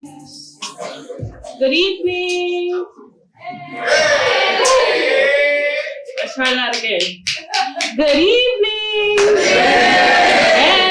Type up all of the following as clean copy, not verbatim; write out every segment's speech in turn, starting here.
Good evening. Let's try that again. Good evening. Hey.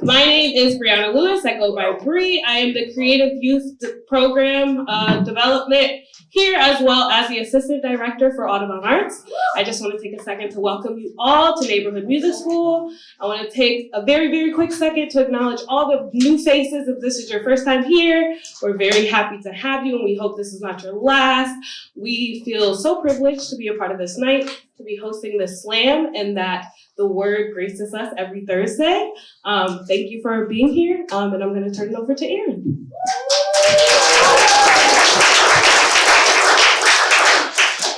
My name is Brianna Lewis. I go by Bree. I am the Creative Youth Program Development here, as well as the Assistant Director for Audubon Arts. I just want to take a second to welcome you all to Neighborhood Music School. I want to take a very, very quick second to acknowledge all the new faces. If this is your first time here, we're very happy to have you, and we hope this is not your last. We feel so privileged to be a part of this night, to be hosting this slam, and that the word graces us every Thursday. Thank you for being here, and I'm going to turn it over to Aaron.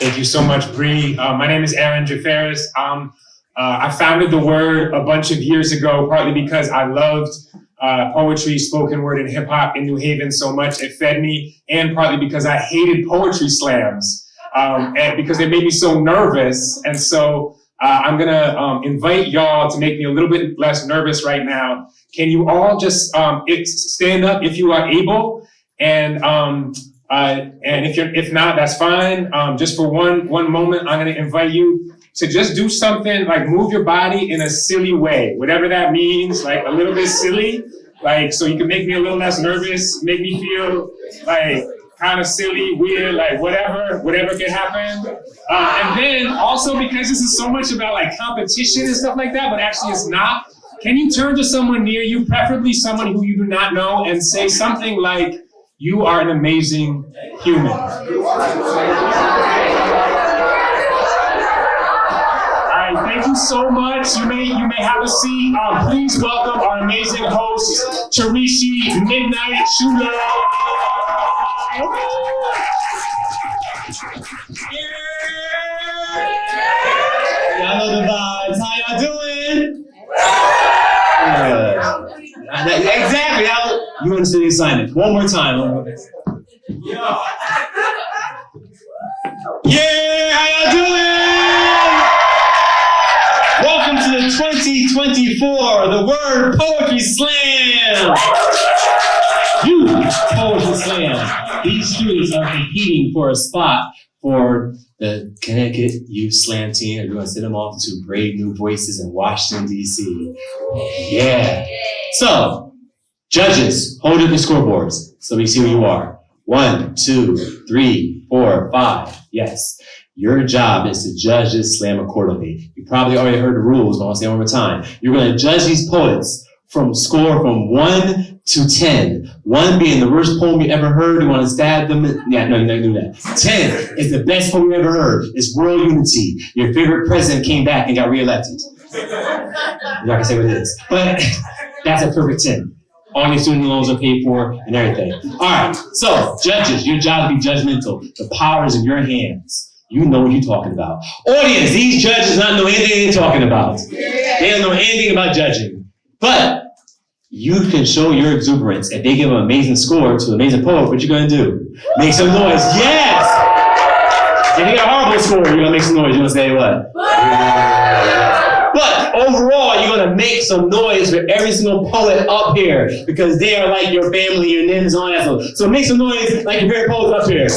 Thank you so much, Bree. My name is Aaron Jafaris. I founded the Word a bunch of years ago, partly because I loved poetry, spoken word, and hip hop in New Haven so much it fed me, and partly because I hated poetry slams, and because they made me so nervous. And so I'm gonna invite y'all to make me a little bit less nervous right now. Can you all just stand up if you are able, and if not, that's fine. Just for one moment, I'm gonna invite you to just do something like move your body in a silly way, whatever that means, like a little bit silly, like so you can make me a little less nervous, make me feel like kind of silly, weird, like whatever can happen. And then also because this is so much about like competition and stuff like that, but actually it's not, can you turn to someone near you, preferably someone who you do not know, and say something like, "You are an amazing human." Thank you so much. You may have a seat. Please welcome our amazing host, Tarishi Midnight Shooter. Y'all know the vibes. How y'all doing? Exactly. You understood the assignment. One more time. Yeah, how y'all doing? Welcome to the 2024 The Word Poetry Slam! Youth Poetry Slam. These students are competing for a spot for the Connecticut Youth Slam team. We're going to send them off to brave new voices in Washington, D.C. Yeah. So, judges, hold up the scoreboards so we see who you are. 1, 2, 3, 4, 5. Yes. Your job is to judge this slam accordingly. You probably already heard the rules, but I'll say it one more time. You're going to judge these poets from 1 to 10. 1 being the worst poem you ever heard. You want to stab them? Yeah, no, you're not doing that. 10 is the best poem you ever heard. It's World Unity. Your favorite president came back and got reelected. You're not going to say what it is. But that's a perfect 10. All your student loans are paid for and everything. All right, so judges, your job is to be judgmental. The power is in your hands. You know what you're talking about. Audience, these judges don't know anything they're talking about. They don't know anything about judging. But you can show your exuberance. If they give an amazing score to an amazing poet, what you gonna do? Make some noise. Yes! If they got a horrible score, you're gonna make some noise. You're gonna say what? But overall, you're gonna make some noise for every single poet up here because they are like your family, your neighbors, and all that stuff. So make some noise like your favorite poets up here.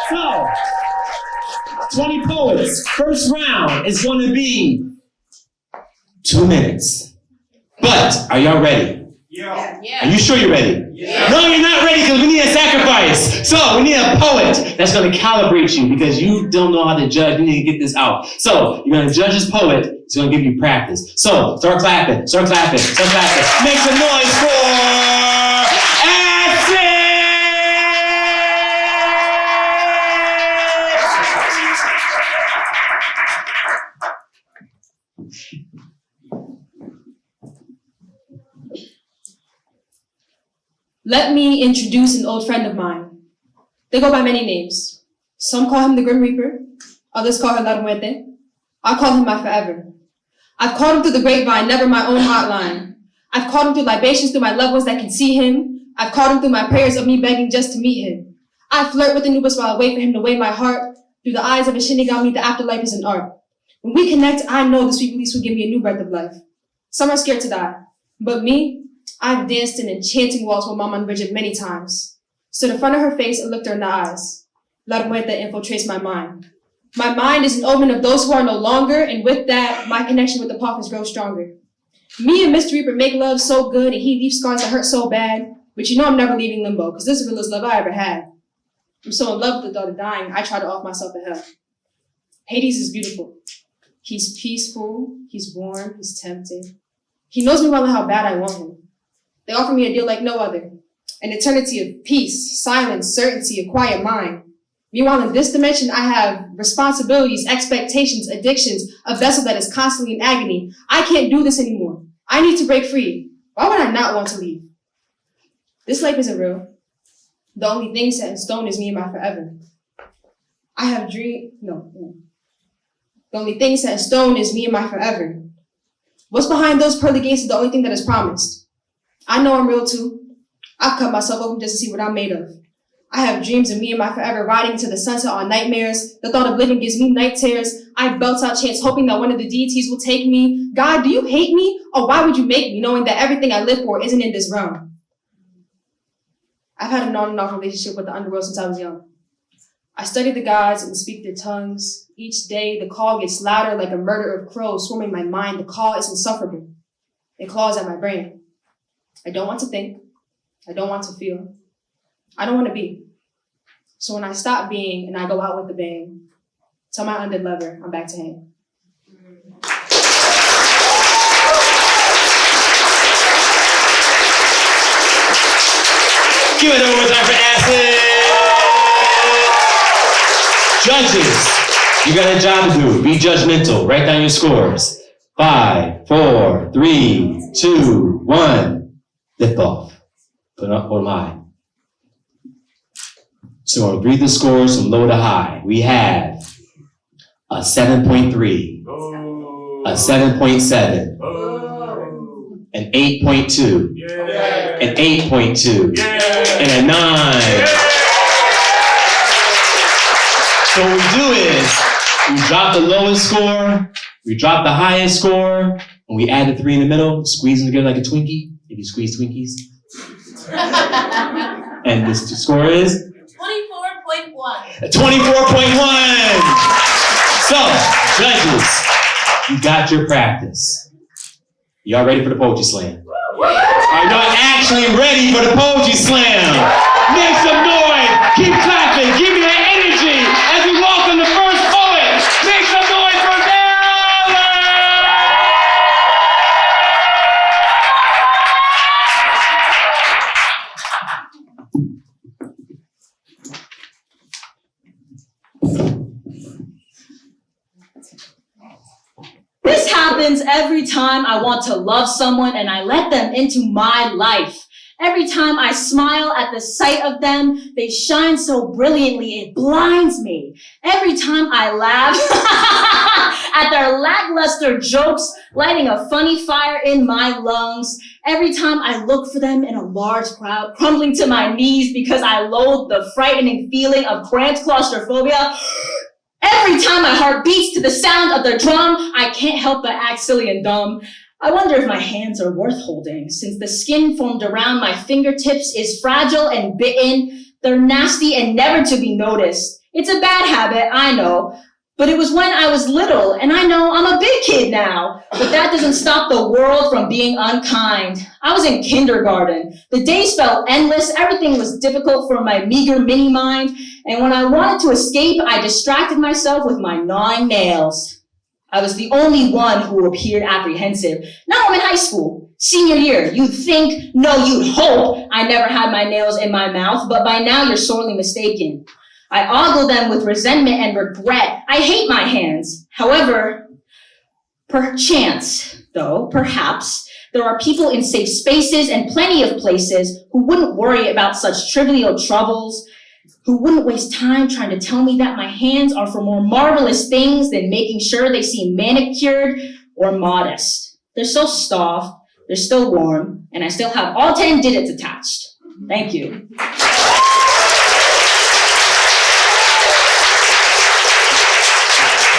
So, 20 poets. First round is going to be 2 minutes. But are y'all ready? Yeah. Are you sure you're ready? Yeah. No, you're not ready because we need a sacrifice. So we need a poet that's going to calibrate you because you don't know how to judge. You need to get this out. So you're going to judge this poet. It's going to give you practice. So start clapping. Start clapping. Start clapping. Make some noise for Acid! Let me introduce an old friend of mine. They go by many names. Some call him the Grim Reaper. Others call her La Muerte. I call him my forever. I've called him through the grapevine, never my own hotline. I've called him through libations through my loved ones that can see him. I've called him through my prayers of me begging just to meet him. I flirt with Anubis while I wait for him to weigh my heart. Through the eyes of a Shinigami, the afterlife is an art. When we connect, I know the sweet release will give me a new breath of life. Some are scared to die, but me, I've danced in enchanting waltz with Mama Bridget many times. Stood in front of her face and looked her in the eyes. La Muerte infiltrates my mind. My mind is an omen of those who are no longer, and with that, my connection with the Parkers grows stronger. Me and Mr. Reaper make love so good, and he leaves scars that hurt so bad, but you know I'm never leaving limbo, because this is the realest love I ever had. I'm so in love with the thought of dying, I try to off myself in hell. Hades is beautiful. He's peaceful, he's warm, he's tempting. He knows me well and how bad I want him. They offer me a deal like no other. An eternity of peace, silence, certainty, a quiet mind. Meanwhile, in this dimension, I have responsibilities, expectations, addictions, a vessel that is constantly in agony. I can't do this anymore. I need to break free. Why would I not want to leave? This life isn't real. The only thing set in stone is me and my forever. I have The only thing set in stone is me and my forever. What's behind those pearly gates is the only thing that is promised. I know I'm real too. I've cut myself open just to see what I'm made of. I have dreams of me and my forever riding into the sunset on nightmares. The thought of living gives me night terrors. I belt out chants hoping that one of the deities will take me. God, do you hate me? Or why would you make me knowing that everything I live for isn't in this realm? I've had an on and off relationship with the underworld since I was young. I study the gods and speak their tongues. Each day, the call gets louder like a murder of crows swarming my mind. The call is insufferable. It claws at my brain. I don't want to think. I don't want to feel. I don't want to be. So when I stop being and I go out with a bang, tell my undead lover I'm back to hang. Give it over time for Acid! Judges, you got a job to do. Be judgmental. Write down your scores. 5, 4, 3, 2, 1. Lift off. Put up on high. So I'll read the scores from low to high. We have a 7.3, a 7.7, an 8.2, an 8.2, and a 9. So what we do is, we drop the lowest score, we drop the highest score, and we add the 3 in the middle, squeeze them together like a Twinkie, if you squeeze Twinkies. And the score is? 24.1. 24.1! So, judges, you got your practice. Y'all ready for the Poetry Slam? Are y'all actually ready for the Poetry Slam? Make some noise! Keep clapping! Give me that energy as we welcome the first poet! Make some noise for Valor! This happens every time I want to love someone and I let them into my life. Every time I smile at the sight of them, they shine so brilliantly, it blinds me. Every time I laugh at their lackluster jokes, lighting a funny fire in my lungs. Every time I look for them in a large crowd, crumbling to my knees because I loathe the frightening feeling of cramped claustrophobia. Every time my heart beats to the sound of their drum, I can't help but act silly and dumb. I wonder if my hands are worth holding, since the skin formed around my fingertips is fragile and bitten. They're nasty and never to be noticed. It's a bad habit, I know, but it was when I was little, and I know I'm a big kid now. But that doesn't stop the world from being unkind. I was in kindergarten. The days felt endless. Everything was difficult for my meager mini mind. And when I wanted to escape, I distracted myself with my gnawing nails. I was the only one who appeared apprehensive. Now I'm in high school, senior year. You'd think, no, you'd hope I never had my nails in my mouth, but by now you're sorely mistaken. I ogle them with resentment and regret. I hate my hands. However, perchance, perhaps, there are people in safe spaces and plenty of places who wouldn't worry about such trivial troubles, who wouldn't waste time trying to tell me that my hands are for more marvelous things than making sure they seem manicured or modest. They're so soft, they're still warm, and I still have all 10 digits attached. Thank you.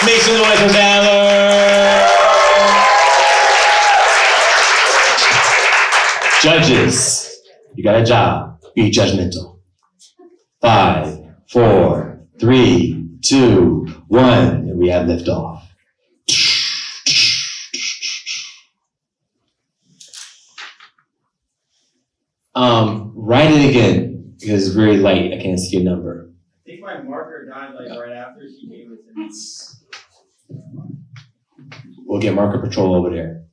Make some noise for Valor! Judges, you got a job. Be judgmental. 5, 4, 3, 2, 1, and we have liftoff. Write it again because it's very light. I can't see your number. I think my marker died like right after she gave it to me. We'll get marker patrol over there.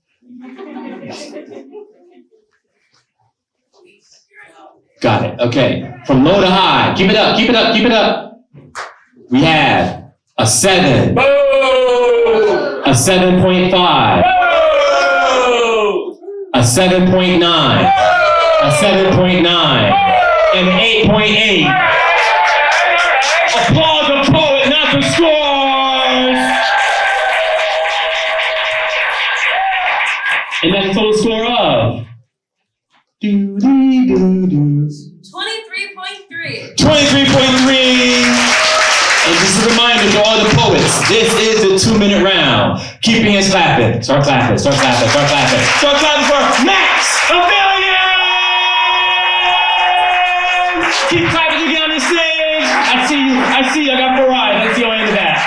Got it. Okay. From low to high. Keep it up. Keep it up. Keep it up. We have a 7. Boo! A 7.5. Boo! A 7.9. A 7.9. And an 8.8. Applaud the poet, not the scores! And that's a total score of 23.3. 23.3. And just a reminder to all the poets, this is the 2-minute round. Keep your hands clapping. Start clapping, start clapping, start clapping. Start clapping for Max Amelia! Keep clapping to get on the stage. I see you, I got 4 eyes. Let's see you in the back.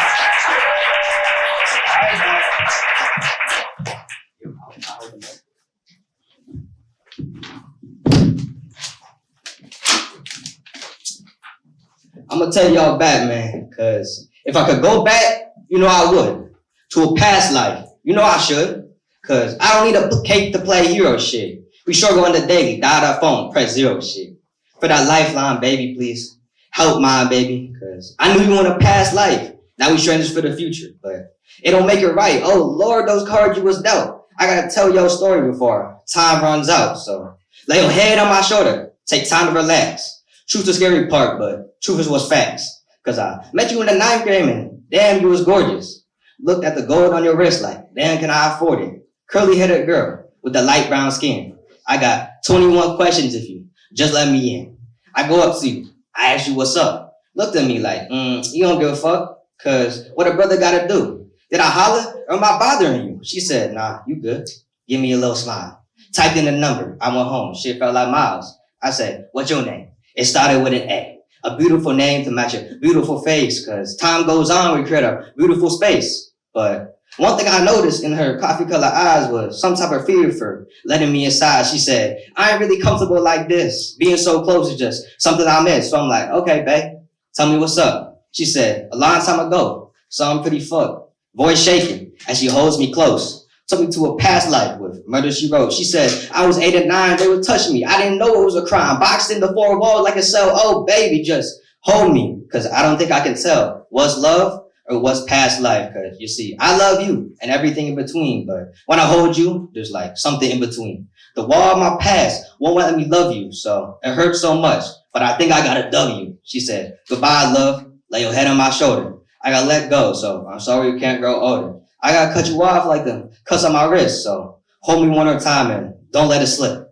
I'm gonna tell y'all Batman, cause if I could go back, you know I would. To a past life, you know I should. Cause I don't need a cake to play hero shit. We sure go on the daily, dial our phone, press 0 shit. For that lifeline, baby, please. Help mine, baby. Cause I knew you in a past life. Now we strangers for the future, but it don't make it right. Oh Lord, those cards you was dealt. I gotta tell your story before time runs out. So lay your head on my shoulder. Take time to relax. Truth the scary part, but truth is what's facts. Cause I met you in the 9th grade and damn, you was gorgeous. Looked at the gold on your wrist like, damn, can I afford it? Curly-headed girl with the light brown skin. I got 21 questions if you just let me in. I go up to you. I ask you what's up. Looked at me like, you don't give a fuck. Cause what a brother gotta do? Did I holler or am I bothering you? She said, nah, you good. Give me a little smile. Typed in the number. I went home. Shit felt like miles. I said, what's your name? It started with an A. A beautiful name to match a beautiful face. Cause time goes on, we create a beautiful space. But one thing I noticed in her coffee colored eyes was some type of fear for letting me inside. She said, I ain't really comfortable like this. Being so close is just something I miss. So I'm like, okay, babe, tell me what's up. She said, a long time ago, so I'm pretty fucked. Voice shaking as she holds me close. Took me to a past life with Murder, She Wrote. She said, I was 8 or 9, they would touch me. I didn't know it was a crime. Boxed in the 4 walls like a cell. Oh, baby, just hold me. Cause I don't think I can tell what's love or what's past life. Cause you see, I love you and everything in between. But when I hold you, there's like something in between. The wall of my past won't let me love you. So it hurts so much, but I think I got a W. She said, goodbye, love. Lay your head on my shoulder. I gotta let go. So I'm sorry you can't grow older. I gotta cut you off like the cuts on my wrist. So hold me one more time and don't let it slip.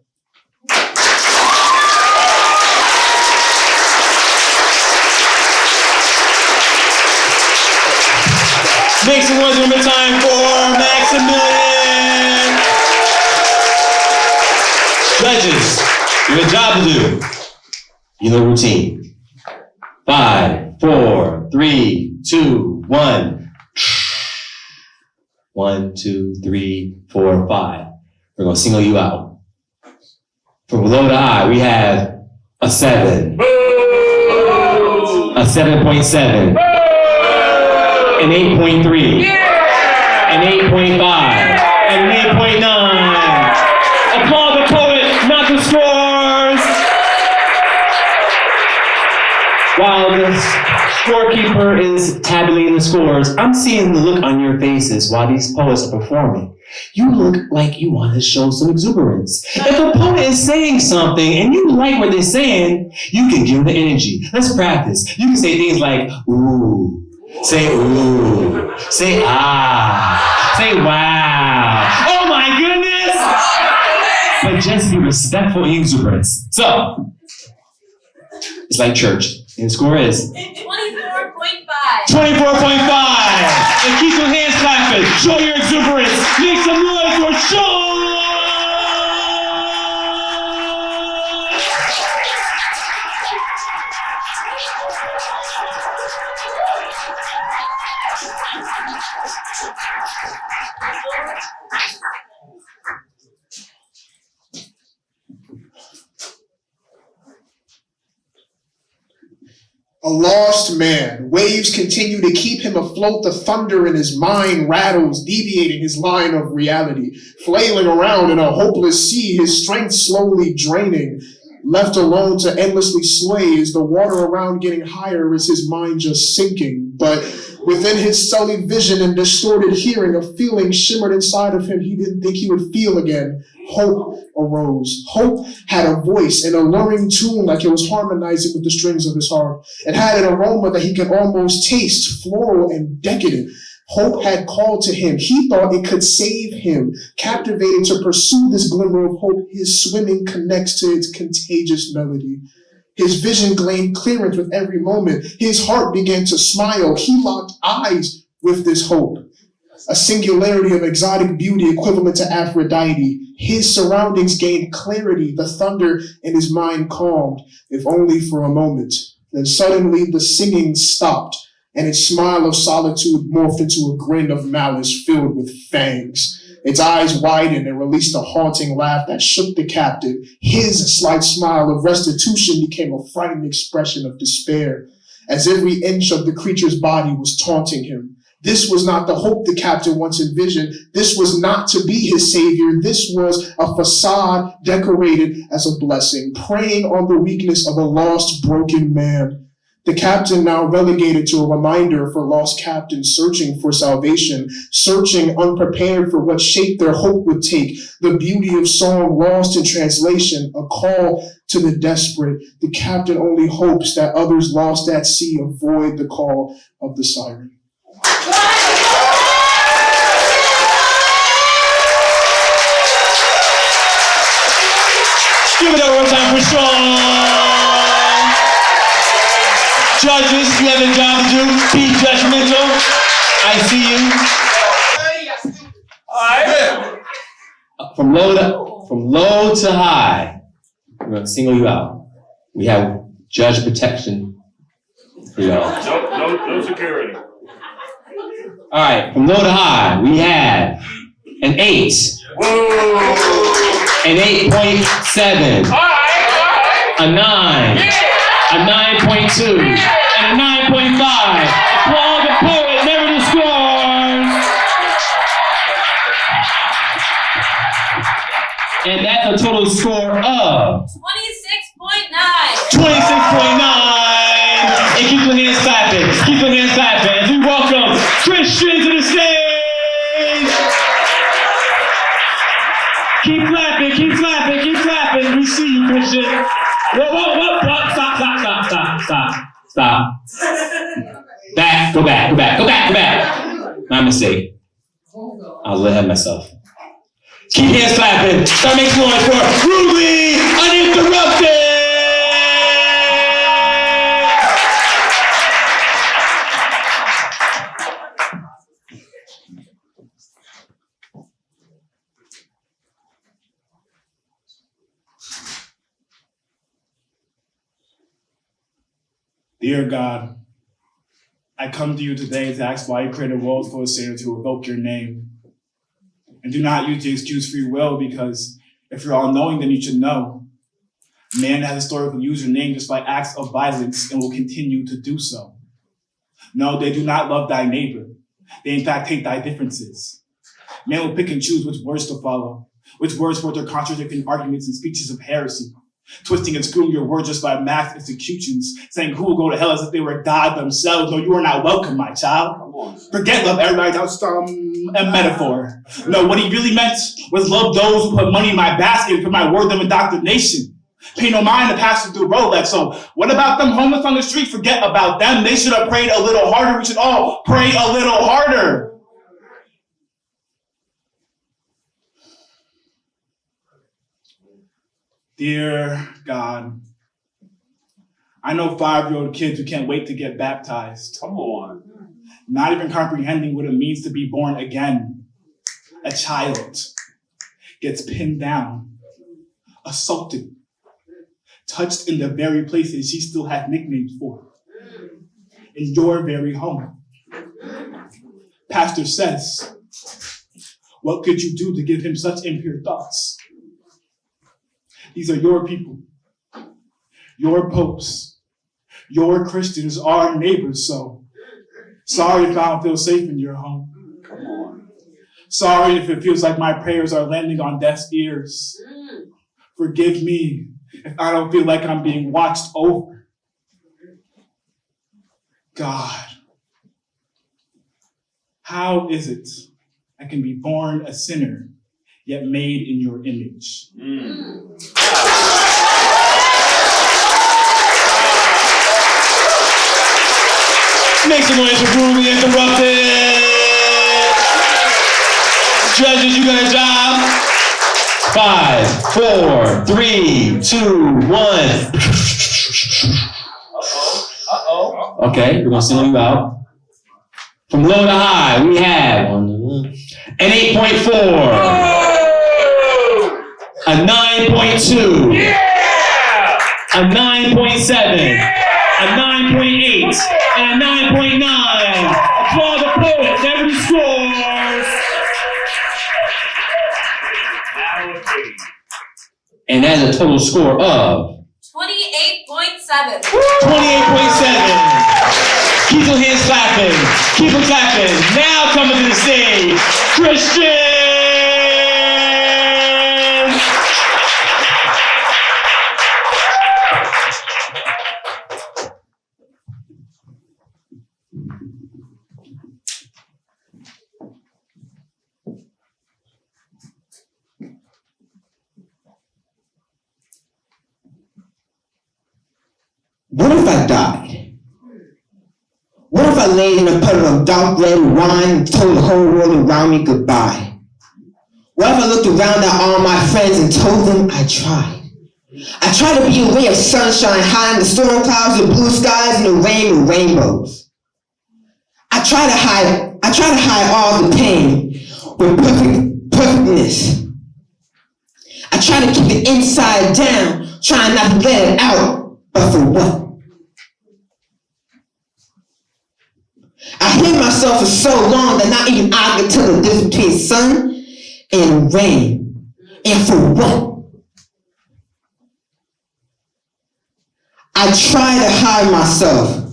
Make some noise one more time for Maximilian. Judges, you have a job to do. You know routine. 5, 4, 3, 2, 1. 1, 2, 3, 4, 5. We're gonna single you out. From low to high, we have a 7. Boo! A 7.7. An 8.3. An 8.5. And an 8.9. Applaud the poet, not the scores! While the scorekeeper is tabulating the scores, I'm seeing the look on your faces while these poets are performing. You look like you want to show some exuberance. If a poet is saying something and you like what they're saying, you can give them the energy. Let's practice. You can say things like, ooh. Say ooh. Say ah. Say wow. Oh my goodness! But just be respectful and exuberance. So, it's like church. And the score is 24.5. 24.5. And keep your hands clapping. Show your exuberance. Make some noise for Sean! A lost man. Waves continue to keep him afloat. The thunder in his mind rattles, deviating his line of reality. Flailing around in a hopeless sea, his strength slowly draining. Left alone to endlessly sway, is the water around getting higher? Is his mind just sinking? But within his sullied vision and distorted hearing, a feeling shimmered inside of him he didn't think he would feel again. Hope arose. Hope had a voice, an alluring tune like it was harmonizing with the strings of his heart. It had an aroma that he could almost taste, floral and decadent. Hope had called to him. He thought it could save him. Captivated to pursue this glimmer of hope, his swimming connects to its contagious melody. His vision gained clearance with every moment. His heart began to smile. He locked eyes with this hope. A singularity of exotic beauty equivalent to Aphrodite. His surroundings gained clarity. The thunder in his mind calmed, if only for a moment. Then suddenly the singing stopped, and its smile of solitude morphed into a grin of malice filled with fangs. Its eyes widened and released a haunting laugh that shook the captive. His slight smile of restitution became a frightened expression of despair, as every inch of the creature's body was taunting him. This was not the hope the captain once envisioned. This was not to be his savior. This was a facade decorated as a blessing, preying on the weakness of a lost, broken man. The captain now relegated to a reminder for lost captains searching for salvation, searching unprepared for what shape their hope would take. The beauty of song lost in translation, a call to the desperate. The captain only hopes that others lost at sea avoid the call of the siren. Give it up one time for Sean. Judges, you have a job to do. Be judgmental. I see you. Alright. From low to high, we're gonna single you out. We have judge protection for y'all. No security. Alright, from low to high, we have an 8. Whoa! An 8.7. A 9. A 9.2. And a 9.5. Applaud the poet, never the scores. And that's a total score of 26.9. 26.9. And keep your hands clapping. Keep your hands clapping. As we welcome Christian to the stage. Keep clapping, keep clapping, keep clapping. We see you, Christian. Whoa. Stop. Go back. My mistake. I was ahead of myself. Keep hands clapping. Start making noise for Ruby Uninterrupted. Dear God, I come to you today to ask why you created worlds for a sinner to evoke your name. And do not use the excuse free will, because if you're all knowing, then you should know. Man has historically used your name despite acts of violence and will continue to do so. No, they do not love thy neighbor. They in fact hate thy differences. Man will pick and choose which words to follow, which words for their contradicting arguments and speeches of heresy. Twisting and screwing your words just by mass executions, saying who will go to hell as if they were God themselves. No, you are not welcome, my child. Forget love everybody else, a metaphor. No, what he really meant was love those who put money in my basket for my word of indoctrination. Pay no mind to pass through Rolex. So what about them homeless on the street? Forget about them. They should have prayed a little harder. We should all pray a little harder. Dear God, I know 5-year-old kids who can't wait to get baptized. Come on. Not even comprehending what it means to be born again. A child gets pinned down, assaulted, touched in the very places she still has nicknames for. In your very home. Pastor says, What could you do to give him such impure thoughts? These are your people, your popes, your Christians, our neighbors, so sorry if I don't feel safe in your home. Sorry if it feels like my prayers are landing on deaf ears. Forgive me if I don't feel like I'm being watched over. God, how is it I can be born a sinner, yet made in your image? Make some noise for Rudely Interrupted. Judges, you got a job. 5, 4, 3, 2, 1. Okay, we're gonna single you out. From low to high, we have an 8.4, a 9.2, a 9.7, a 9.8, and a 9.9. Applaud the poet, Devin scores. And that's a total score of 28.7. 28.7. Keep your hands clapping. Keep them clapping. Now coming to the stage, Christian. What if I died? What if I laid in a puddle of dark red wine and told the whole world around me goodbye? What if I looked around at all my friends and told them I tried? I tried to be a ray of sunshine high in the storm clouds with blue skies and a rain with rainbows. I try to hide all the pain with perfectness. I try to keep it inside down, trying not to let it out, but for what? I hid myself for so long that not even I could tell the difference between sun and rain. And for what? I try to hide myself,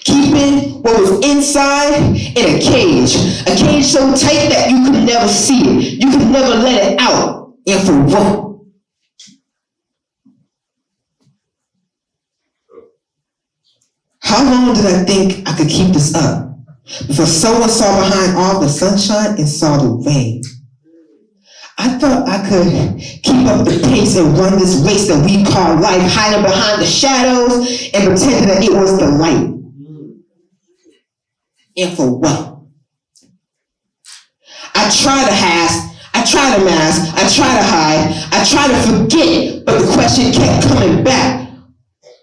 keeping what was inside in a cage so tight that you could never see it, you could never let it out. And for what? How long did I think I could keep this up before someone saw behind all the sunshine and saw the rain? I thought I could keep up the pace and run this race that we call life, hiding behind the shadows and pretending that it was the light. And for what? I try to mask, I try to hide, I try to forget, but the question kept coming back.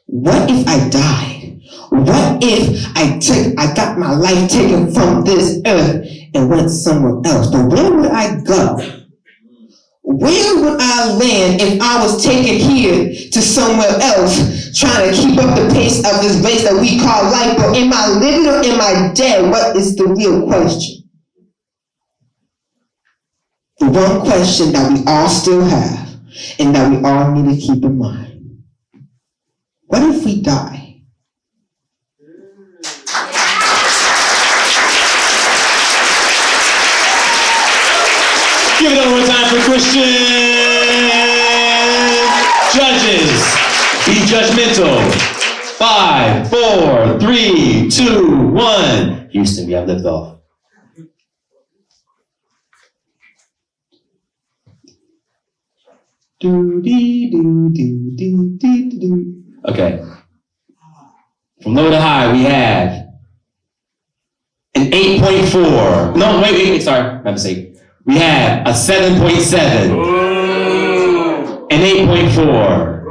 What if I died? What if I got my life taken from this earth and went somewhere else? But where would I go? Where would I land if I was taken here to somewhere else, trying to keep up the pace of this race that we call life? But am I living or am I dead? What is the real question? The one question that we all still have and that we all need to keep in mind. What if we die? Give it up one time for Christian. Judges, be judgmental. 5, 4, 3, 2, 1. Houston, we have liftoff. Okay. From low to high, we have an 8.4. No, wait, sorry, my mistake. We have a 7.7, an 8.4,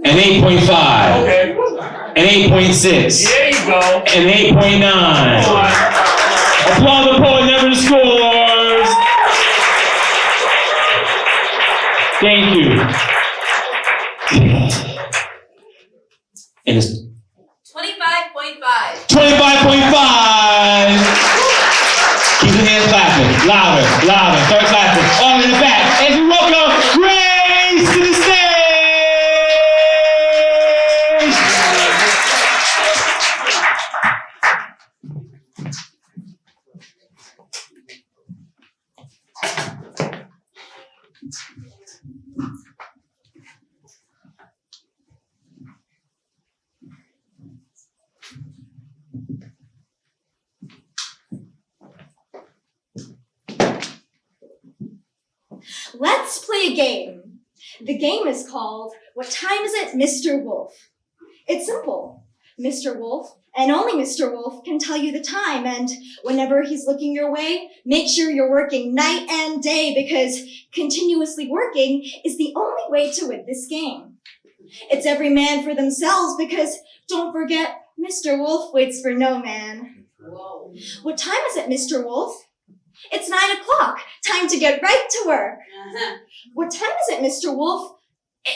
an 8.5, an 8.6, There you go. an 8.9. Applaud the poet, never scores. Thank you. And it's 25.5. 25.5. Let's play a game. The game is called, What Time Is It, Mr. Wolf? It's simple. Mr. Wolf, and only Mr. Wolf, can tell you the time, and whenever he's looking your way, make sure you're working night and day, because continuously working is the only way to win this game. It's every man for themselves, because don't forget, Mr. Wolf waits for no man. Whoa. What time is it, Mr. Wolf? It's 9 o'clock. Time to get right to work. What time is it, Mr. Wolf?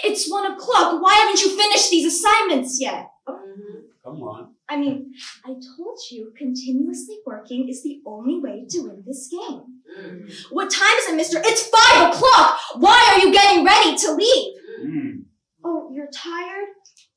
It's 1 o'clock. Why haven't you finished these assignments yet? Come on. I mean, I told you continuously working is the only way to win this game. What time is it, mister? It's 5 o'clock! Why are you getting ready to leave? Oh, you're tired?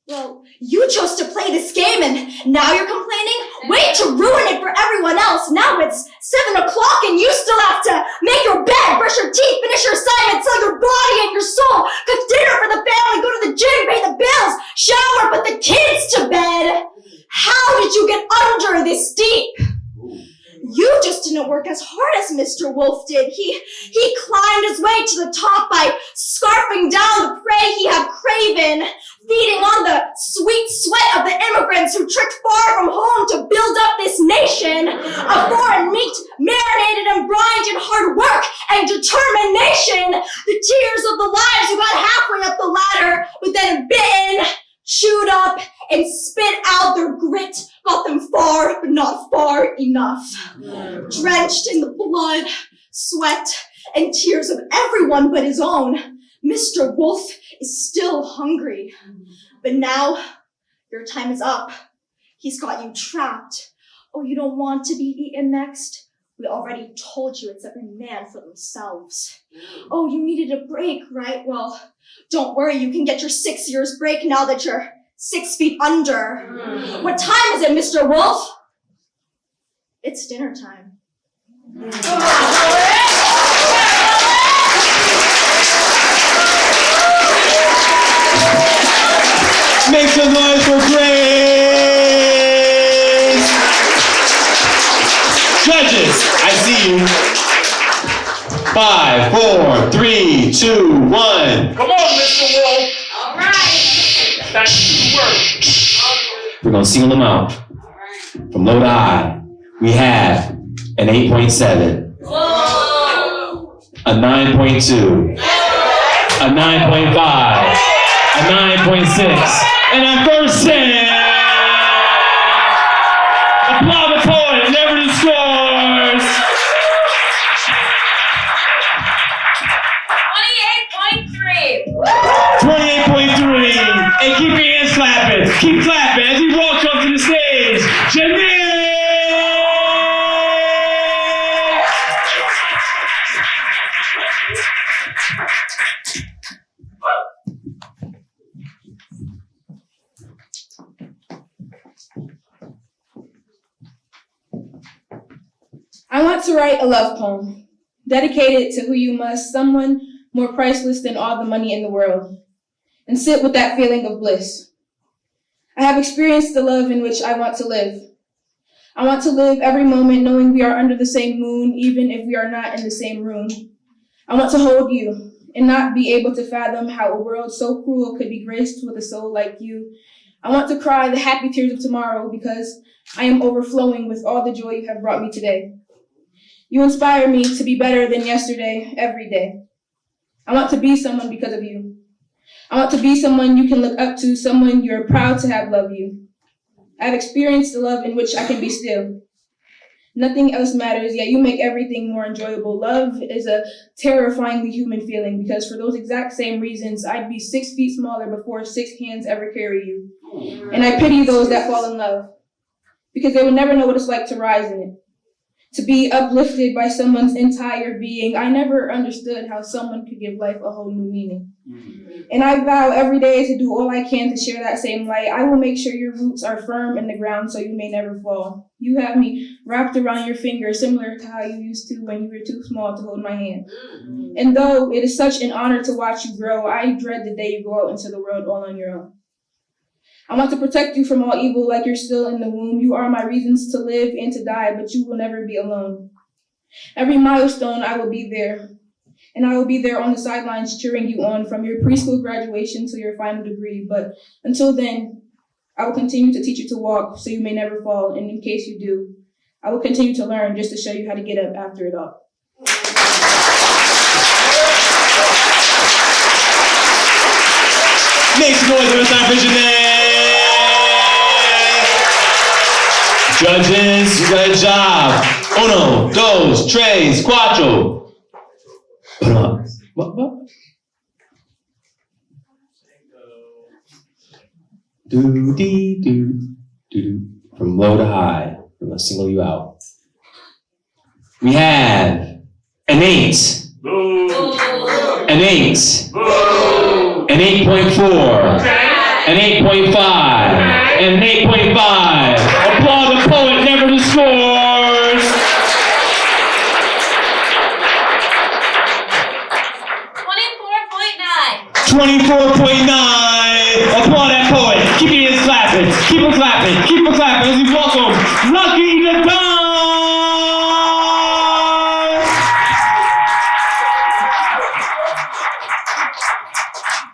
Well, you chose to play this game and now you're complaining? Wait to ruin it for everyone else. Now it's 7 o'clock and you still have to make your bed, brush your teeth, finish your assignments, sell your body and your soul, cook dinner for the family, go to the gym, pay the bills, shower, put the kids to bed. How did you get under this deep? You just didn't work as hard as Mr. Wolf did. He climbed his way to the top by scarfing down the prey he had craven, feeding on the sweet sweat of the immigrants who trekked far from home to build up this nation. A foreign meat marinated and brined in hard work and determination. The tears of the lives who got halfway up the ladder, but then bitten, chewed up, and spit out their grit, got them far, but not far enough. Drenched in the blood, sweat, and tears of everyone but his own, Mr. Wolf is still hungry. But now, your time is up. He's got you trapped. Oh, you don't want to be eaten next? We already told you it's every man for themselves. Oh, you needed a break, right? Well, don't worry, you can get your 6 years break now that you're 6 feet under. What time is it, Mr. Wolf? It's dinner time. Make some noise for Grace! Judges, I see you. 5, 4, 3, 2, 1. Come on, Mr. Wolf. All right. Time to work. We're gonna single them out. From low to high, we have an 8.7, Whoa. a 9.2, a 9.5, a 9.6, and our first 10. Applaud the poet and everybody scores. 28.3. And keep your hands clapping. Keep clapping as he walks up to the stage. Janine! I want to write a love poem, dedicated to who you must, someone more priceless than all the money in the world, and sit with that feeling of bliss. I have experienced the love in which I want to live. I want to live every moment knowing we are under the same moon, even if we are not in the same room. I want to hold you and not be able to fathom how a world so cruel could be graced with a soul like you. I want to cry the happy tears of tomorrow because I am overflowing with all the joy you have brought me today. You inspire me to be better than yesterday, every day. I want to be someone because of you. I want to be someone you can look up to, someone you're proud to have love you. I've experienced the love in which I can be still. Nothing else matters, yet you make everything more enjoyable. Love is a terrifyingly human feeling because for those exact same reasons, I'd be 6 feet smaller before 6 hands ever carry you. And I pity those that fall in love because they would never know what it's like to rise in it. To be uplifted by someone's entire being. I never understood how someone could give life a whole new meaning. And I vow every day to do all I can to share that same light. I will make sure your roots are firm in the ground so you may never fall. You have me wrapped around your finger, similar to how you used to when you were too small to hold my hand. And though it is such an honor to watch you grow, I dread the day you go out into the world all on your own. I want to protect you from all evil like you're still in the womb. You are my reasons to live and to die, but you will never be alone. Every milestone, I will be there. and I will be there on the sidelines cheering you on from your preschool graduation to your final degree. But until then, I will continue to teach you to walk so you may never fall, and in case you do, I will continue to learn just to show you how to get up after it all. Make some noise every time for Janae! Judges, you got a job. Uno, dos, tres, cuatro. Put up. What? Do. From low to high. We're gonna single you out. We have an 8. An 8. An 8.4. An 8.5. And an 8.5. Applaud the poet, never the scores. 24.9. Applaud that poet. Keep your hands clapping. Keep them clapping. Keep them clapping as we welcome Lucky the Don.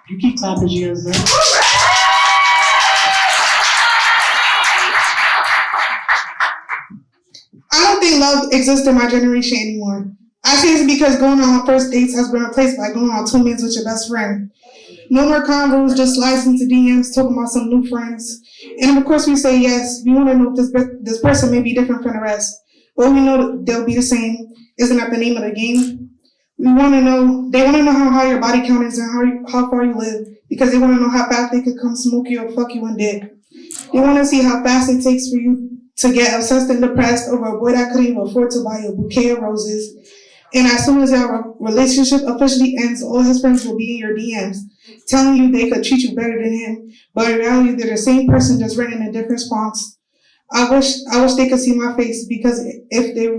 You keep clapping, you guys, man. I don't think love exists in my generation anymore. I say it's because going on first dates has been replaced by going on 2 minutes with your best friend. No more convos, just slides into DMs talking about some new friends. And of course we say yes, we want to know if this person may be different from the rest. But we know that they'll be the same. Isn't that the name of the game? They want to know how high your body count is and how far you live, because they want to know how fast they could come smoke you or fuck you in dick. They want to see how fast it takes for you to get obsessed and depressed over a boy that couldn't even afford to buy you a bouquet of roses. And as soon as your relationship officially ends, all his friends will be in your DMs, telling you they could treat you better than him, but in reality, they're the same person just written in a different response. I wish they could see my face, because if they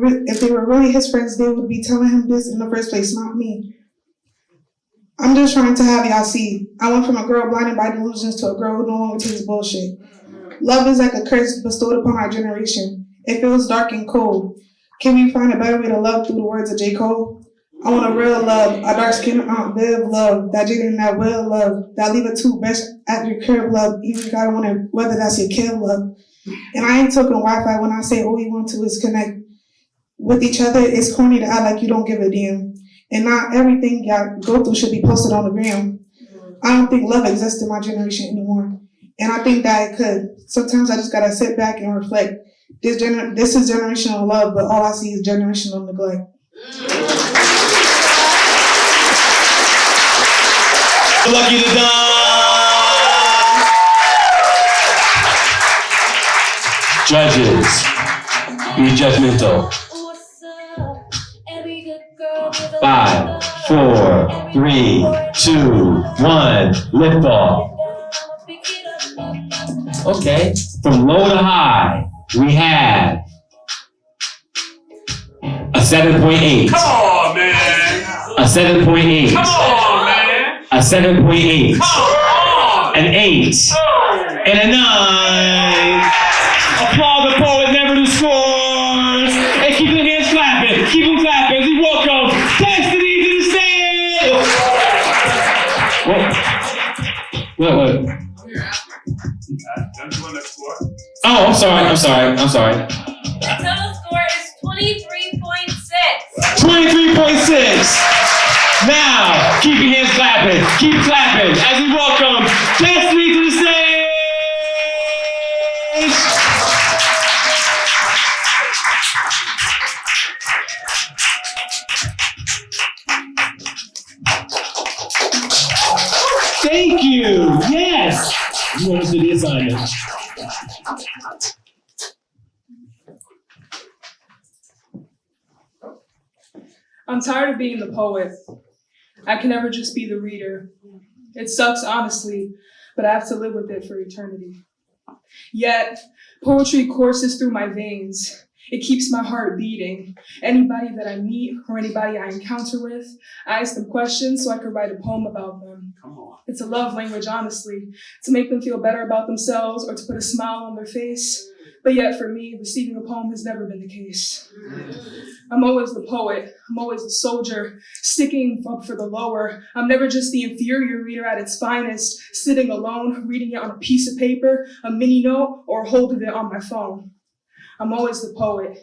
were really his friends, they would be telling him this in the first place, not me. I'm just trying to have y'all see. I went from a girl blinded by delusions to a girl who no longer takes bullshit. Love is like a curse bestowed upon our generation. It feels dark and cold. Can we find a better way to love through the words of J. Cole? I want a real love, a dark-skinned Aunt Viv love, that Jada and that Will love, that leave it too best at your crib love, even gotta wonder whether that's your kid love. And I ain't talking Wi-Fi when I say all we want to is connect with each other. It's corny to act like you don't give a damn. And not everything y'all go through should be posted on the gram. I don't think love exists in my generation anymore. And I think that it could. Sometimes I just gotta sit back and reflect. This is generational love, but all I see is generational neglect. Lucky the Don. Judges, be judgmental. 5, 4, 3, 2, 1, lift off. Okay, from low to high, we have a 7.8. Come on, man. A 7.8. Come on, man. A 7.8. Come on. An 8. And a 9. Applaud the poet, never the scores. And keep your hands clapping. Keep them clapping as we welcome Destiny to the stage. What? Don't you want to score? Oh, I'm sorry. The total score is 23.6. 23.6. Now, keep your hands clapping. Keep clapping as we welcome Destiny to the stage. Thank you. Yes. You want us to do the assignment. I'm tired of being the poet. I can never just be the reader. It sucks, honestly, but I have to live with it for eternity. Yet, poetry courses through my veins. It keeps my heart beating. Anybody that I meet or anybody I encounter with, I ask them questions so I could write a poem about them. Come on. It's a love language, honestly, to make them feel better about themselves or to put a smile on their face. But yet for me, receiving a poem has never been the case. I'm always the poet. I'm always the soldier, sticking up for the lower. I'm never just the inferior reader at its finest, sitting alone, reading it on a piece of paper, a mini note, or holding it on my phone. I'm always the poet,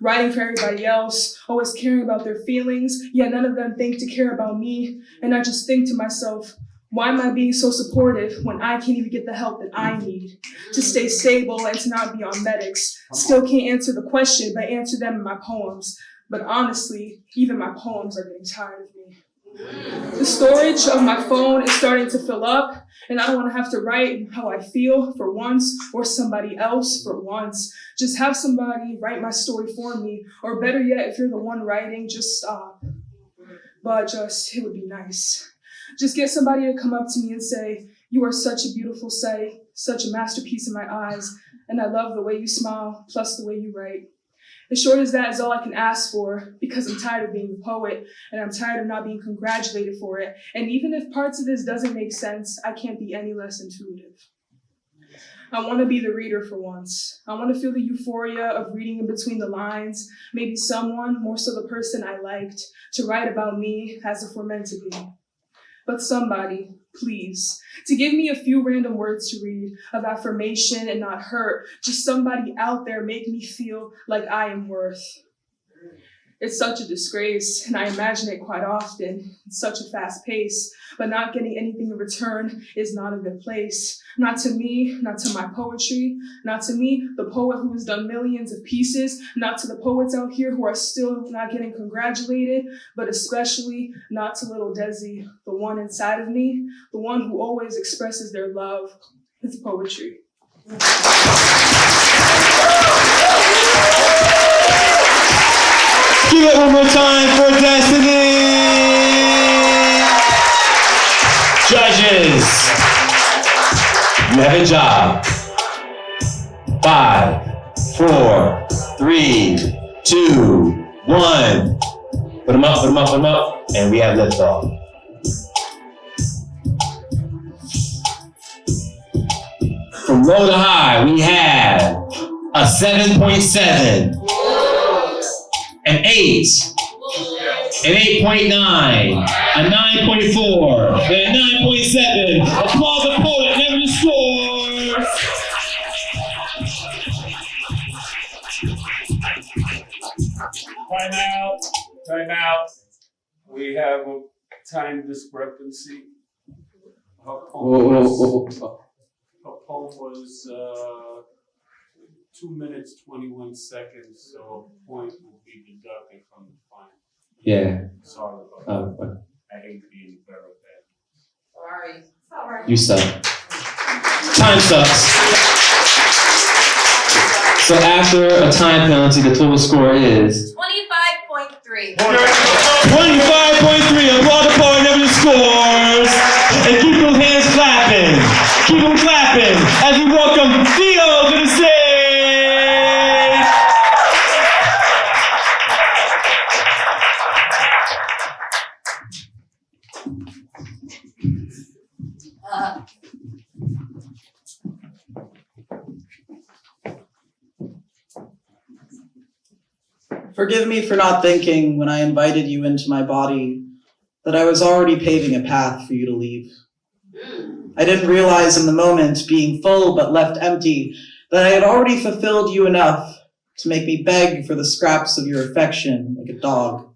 writing for everybody else, always caring about their feelings, yet none of them think to care about me. And I just think to myself, why am I being so supportive when I can't even get the help that I need to stay stable and to not be on medics? Still can't answer the question, but answer them in my poems. But honestly, even my poems are getting tired of me. The storage of my phone is starting to fill up, and I don't want to have to write how I feel for once, or somebody else for once. Just have somebody write my story for me, or better yet, if you're the one writing, just stop. But it would be nice. Just get somebody to come up to me and say, you are such a beautiful sight, such a masterpiece in my eyes, and I love the way you smile, plus the way you write. As short as that is all I can ask for, because I'm tired of being a poet, and I'm tired of not being congratulated for it. And even if parts of this doesn't make sense, I can't be any less intuitive. I want to be the reader for once. I want to feel the euphoria of reading in between the lines, maybe someone, more so the person I liked, to write about me as if we're meant to be. But somebody, please, to give me a few random words to read of affirmation and not hurt, just somebody out there make me feel like I am worth. It's such a disgrace, and I imagine it quite often. It's such a fast pace, but not getting anything in return is not a good place. Not to me, not to my poetry, not to me, the poet who has done millions of pieces, not to the poets out here who are still not getting congratulated, but especially not to little Desi, the one inside of me, the one who always expresses their love with poetry. Give it one more time for Destiny! Judges, you have a job. 5, 4, 3, 2, 1. Put them up, and we have liftoff. From low to high, we have a 7.7. An 8, an 8.9, a 9.4, and a 9.7. Applaud the poet, never the score. Time out. We have a time discrepancy. Her poem was 2 minutes, 21 seconds, so a point will be deducted from the final. Yeah. Sorry about that. I hate being very bad. Sorry. You suck. Time sucks. So after a time penalty, the total score is 25.3. 25.3. Applaud the poet, never the scores. And keep those hands clapping. Keep them clapping as we welcome Theo to the stage. Forgive me for not thinking when I invited you into my body that I was already paving a path for you to leave. I didn't realize in the moment, being full but left empty, that I had already fulfilled you enough to make me beg for the scraps of your affection like a dog.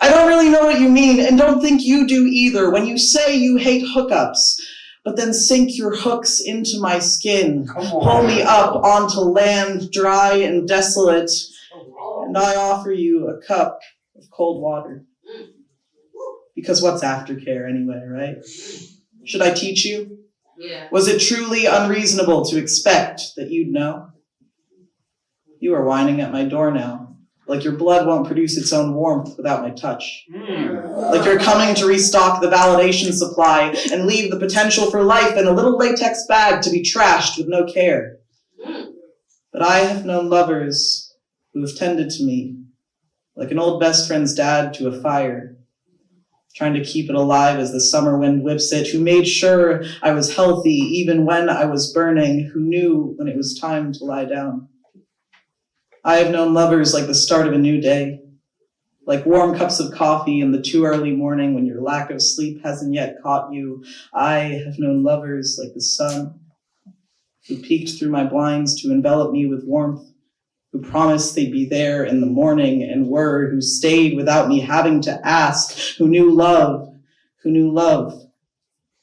I don't really know what you mean, and don't think you do either, when you say you hate hookups, but then sink your hooks into my skin, pull me up onto land dry and desolate, and I offer you a cup of cold water. Because what's aftercare anyway, right? Should I teach you? Yeah. Was it truly unreasonable to expect that you'd know? You are whining at my door now, like your blood won't produce its own warmth without my touch. Like you're coming to restock the validation supply and leave the potential for life in a little latex bag to be trashed with no care. But I have known lovers who have tended to me like an old best friend's dad to a fire, trying to keep it alive as the summer wind whips it, who made sure I was healthy even when I was burning, who knew when it was time to lie down. I have known lovers like the start of a new day, like warm cups of coffee in the too early morning when your lack of sleep hasn't yet caught you. I have known lovers like the sun, who peeked through my blinds to envelop me with warmth, who promised they'd be there in the morning and were, who stayed without me having to ask, who knew love, who knew love,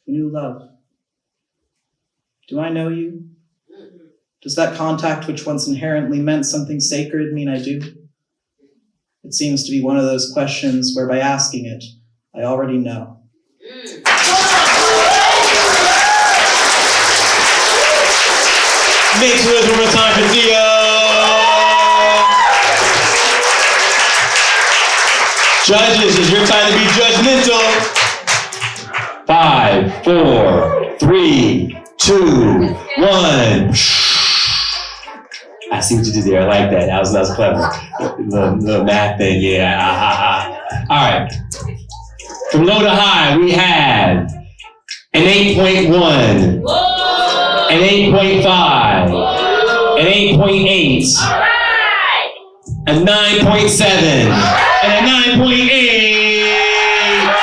who knew love. Do I know you? Does that contact which once inherently meant something sacred mean I do? It seems to be one of those questions where by asking it, I already know. Make some noise one more time for Theo. Judges, it's your time to be judgmental. 5, 4, 3, 2, 1. I see what you did there. I like that. That was clever. The math thing, yeah. All right. From low to high, we have an 8.1, an 8.5, an 8.8, a 9.7, and a 9.8.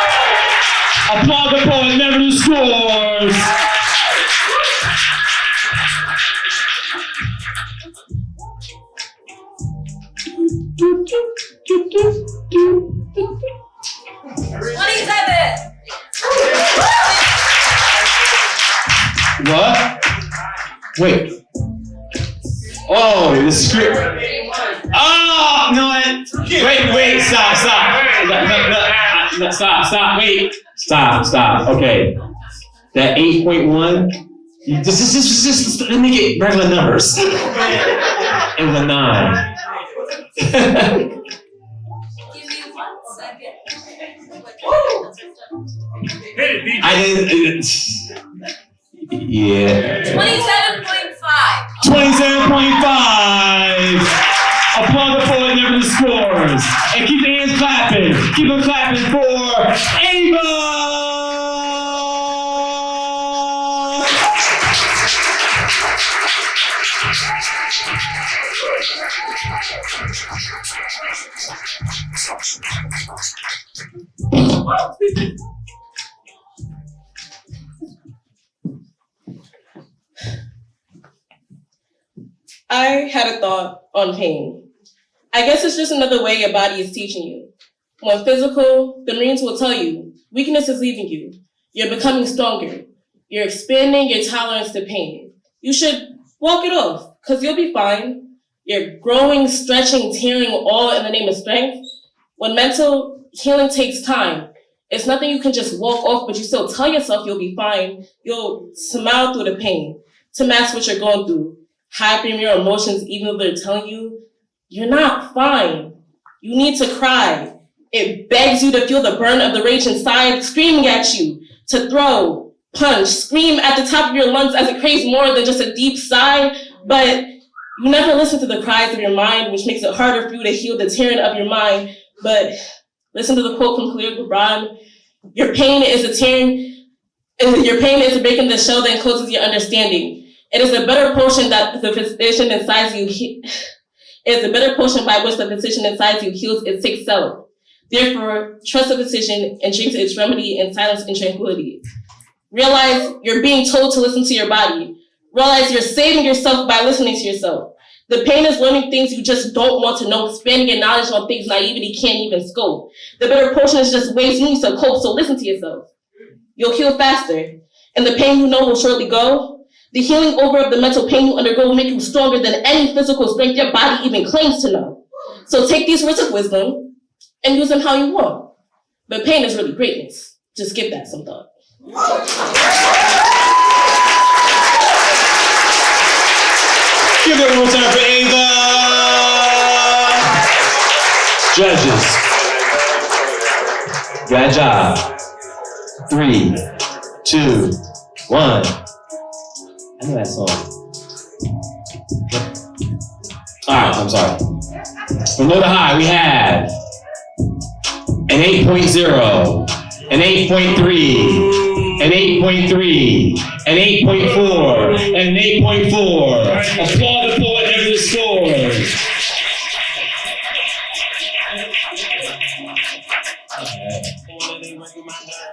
Applaud the poet, never the scores. What? Wait. Oh, the script. Oh, no, wait, stop. No, stop, wait. Stop, okay. That 8.1, just let me get regular numbers. It was a 9. Give me 1 second. I didn't. Yeah. 27.5. 27.5. Applaud the poet, never the scores. And keep the hands clapping. Keep them clapping for Ava. I had a thought on pain. I guess it's just another way your body is teaching you. When physical, the Marines will tell you, weakness is leaving you. You're becoming stronger. You're expanding your tolerance to pain. You should walk it off, because you'll be fine. You're growing, stretching, tearing, all in the name of strength. When mental healing takes time, it's nothing you can just walk off, but you still tell yourself you'll be fine. You'll smile through the pain to mask what you're going through. Hyping your emotions even though they're telling you you're not fine. You need to cry. It begs you to feel the burn of the rage inside screaming at you, to throw, punch, scream at the top of your lungs as it craves more than just a deep sigh, but you never listen to the cries of your mind, which makes it harder for you to heal the tearing of your mind. But listen to the quote from Khalil Gibran: your pain is a breaking the shell that encloses your understanding. It is a better potion that the physician inside you. It is a better potion by which the physician inside you heals its sick self. Therefore, trust the physician and drink its remedy in silence and tranquility. Realize you're being told to listen to your body. Realize you're saving yourself by listening to yourself. The pain is learning things you just don't want to know, expanding your knowledge on things naivety can't even scope. The better potion is just ways you need to cope, so listen to yourself. You'll heal faster, and the pain you know will surely go. The healing over of the mental pain you undergo will make you stronger than any physical strength your body even claims to know. So take these words of wisdom and use them how you want. But pain is really greatness. Just give that some thought. Give it one more time for Ava. Judges. Good job. 3, 2, 1. I know that song. Alright, I'm sorry. From low to high, we have an 8.0, an 8.3, an 8.3, an 8.4, and an 8.4. Applaud the poet never the score.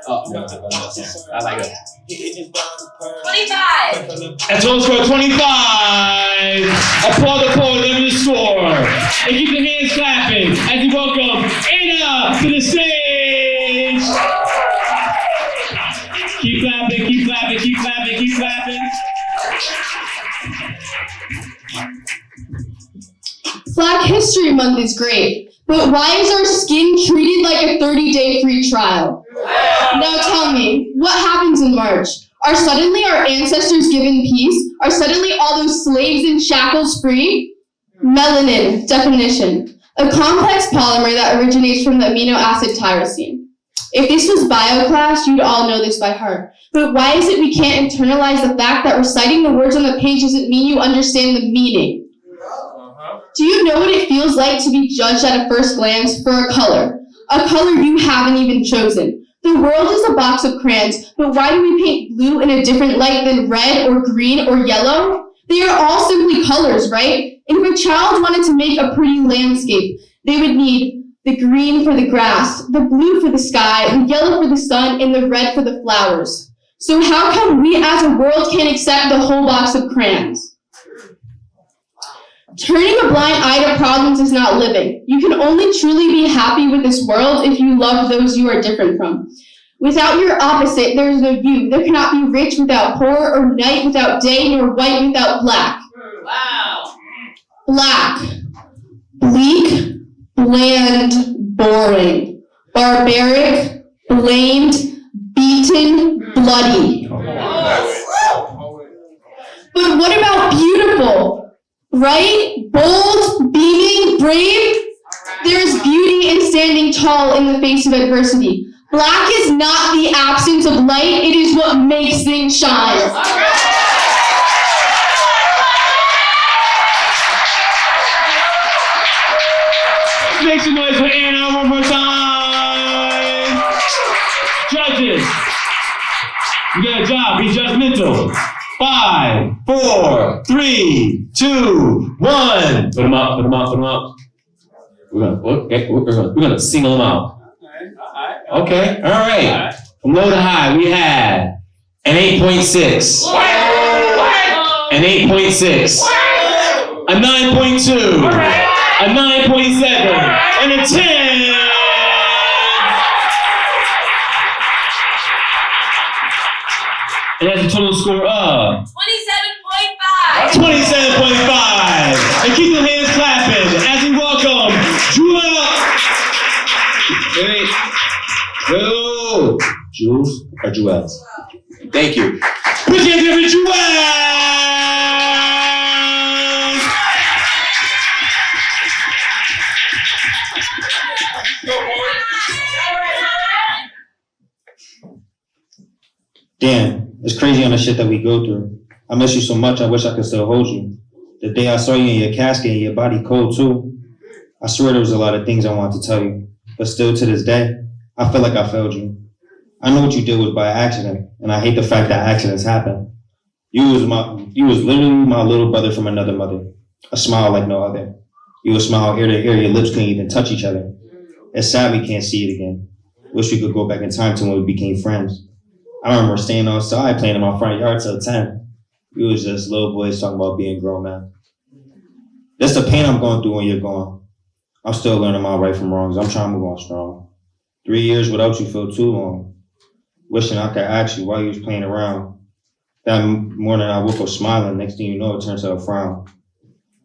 Oh, no, I like it. 25. At total score 25. Applaud the poet never the score. And keep the hands clapping as we welcome Anna to the stage. Keep clapping, keep clapping, keep clapping, keep clapping. Black History Month is great, but why is our skin treated like a 30-day free trial? Now tell me, what happens in March? Are suddenly our ancestors given peace? Are suddenly all those slaves in shackles free? Melanin, definition. A complex polymer that originates from the amino acid tyrosine. If this was bio class, you'd all know this by heart. But why is it we can't internalize the fact that reciting the words on the page doesn't mean you understand the meaning? Do you know what it feels like to be judged at a first glance for a color you haven't even chosen? The world is a box of crayons, but why do we paint blue in a different light than red or green or yellow? They are all simply colors, right? And if a child wanted to make a pretty landscape, they would need the green for the grass, the blue for the sky, the yellow for the sun, and the red for the flowers. So how come we as a world can't accept the whole box of crayons? Turning a blind eye to problems is not living. You can only truly be happy with this world if you love those you are different from. Without your opposite, there is no you. There cannot be rich without poor, or night without day, nor white without black. Wow. Black. Bleak, bland, boring. Barbaric, blamed, beaten, bloody. But what about beautiful? Right? Bold, beaming, brave? There is beauty in standing tall in the face of adversity. Black is not the absence of light, it is what makes things shine. Make some noise for Anna one more time. Judges, you got a job, be judgmental. 5, 4, 3, 2, 1. Put them up, put them up, put them up. We're gonna single them out. Okay, all right. From low to high, we had an 8.6, an 8.6, a 9.2, a 9.7, and a 10. And that's a total score of 27.5. 27.5. And keep your hands clapping as we welcome Jewel. Wait. Hello. Jules or Jewel? Thank you. Put your hands up for Jewel. Damn, it's crazy on the shit that we go through. I miss you so much, I wish I could still hold you. The day I saw you in your casket and your body cold too, I swear there was a lot of things I wanted to tell you. But still to this day, I feel like I failed you. I know what you did was by accident, and I hate the fact that accidents happen. You was literally my little brother from another mother. A smile like no other. You would smile ear to ear, your lips couldn't even touch each other. It's sad we can't see it again. Wish we could go back in time to when we became friends. I remember staying outside playing in my front yard till 10. We was just little boys talking about being grown men. That's the pain I'm going through when you're gone. I'm still learning my right from wrongs. I'm trying to move on strong. 3 years without you feel too long. Wishing I could ask you why you was playing around. That morning I woke up smiling. Next thing you know, it turned to a frown.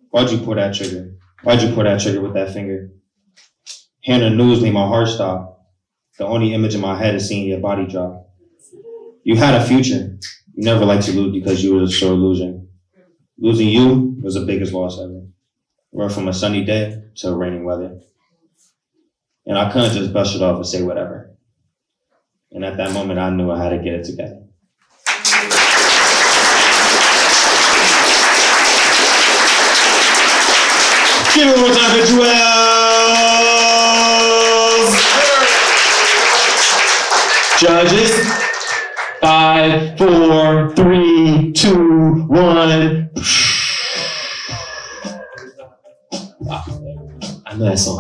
Why'd you pull that trigger? Why'd you pull that trigger with that finger? Hearing the news made my heart stop. The only image in my head is seeing your body drop. You had a future. You never liked to lose because you were a sore loser. Losing you was the biggest loss ever. We went from a sunny day to raining weather. And I couldn't just brush it off and say whatever. And at that moment, I knew I had to get it together. Give it one more time for Jewel. Judges, 5, 4, 3, 2, 1. I know that song.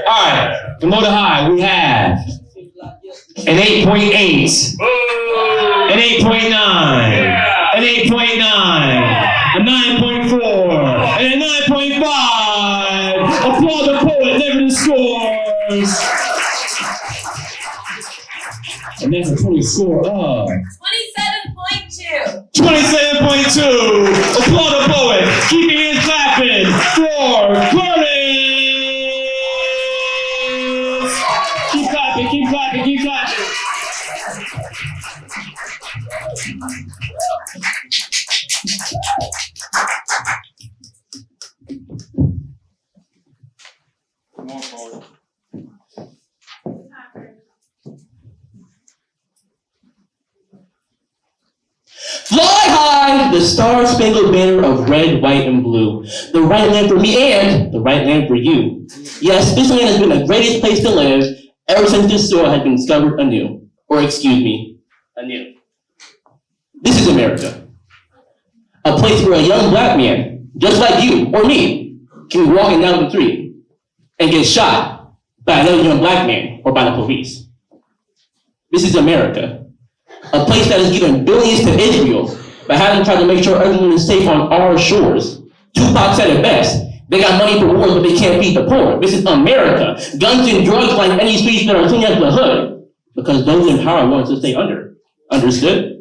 All right, from low to high, we have an 8.8, an 8.9, an 8.9, a 9.4, and a 9.5. Applaud the poet, never the scores. And that's a total score of 27.2. 27.2. Applaud the poet. Keep your hands clapping for Clemens. Keep clapping, keep clapping, keep clapping. Come on, forward. Fly high, the star-spangled banner of red, white, and blue. The right land for me and the right land for you. Yes, this land has been the greatest place to live ever since this soil has been discovered anew. Or excuse me, anew. This is America. A place where a young black man, just like you or me, can be walking down the street and get shot by another young black man or by the police. This is America. A place that has given billions to Israel, but hasn't tried to make sure everyone is safe on our shores. Tupac said it best. They got money for wars, but they can't feed the poor. This is America. Guns and drugs like any speech that are seen as the hood, because those in power want us to stay under. Understood?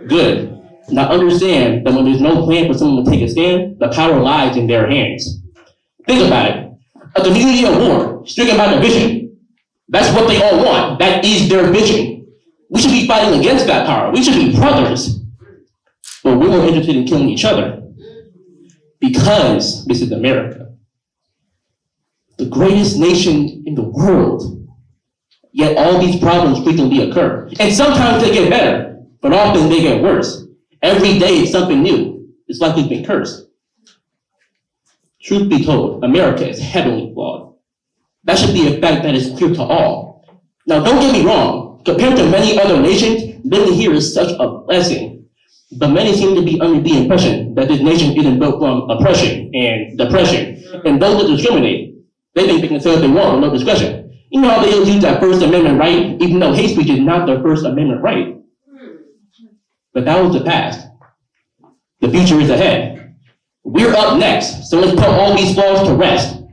Good. Now understand that when there's no plan for someone to take a stand, the power lies in their hands. Think about it. A community at war, stricken by division. That's what they all want. That is their vision. We should be fighting against that power. We should be brothers. But we're more interested in killing each other. Because this is America. The greatest nation in the world. Yet all these problems frequently occur. And sometimes they get better, but often they get worse. Every day it's something new. It's like we've been cursed. Truth be told, America is heavily flawed. That should be a fact that is clear to all. Now don't get me wrong. Compared to many other nations, living here is such a blessing. But many seem to be under the impression that this nation isn't built from oppression and depression. And those that discriminate, they think they can say what they want with no discretion. You know how they use that First Amendment right, even though hate speech is not their First Amendment right. But that was the past. The future is ahead. We're up next, so let's put all these flaws to rest.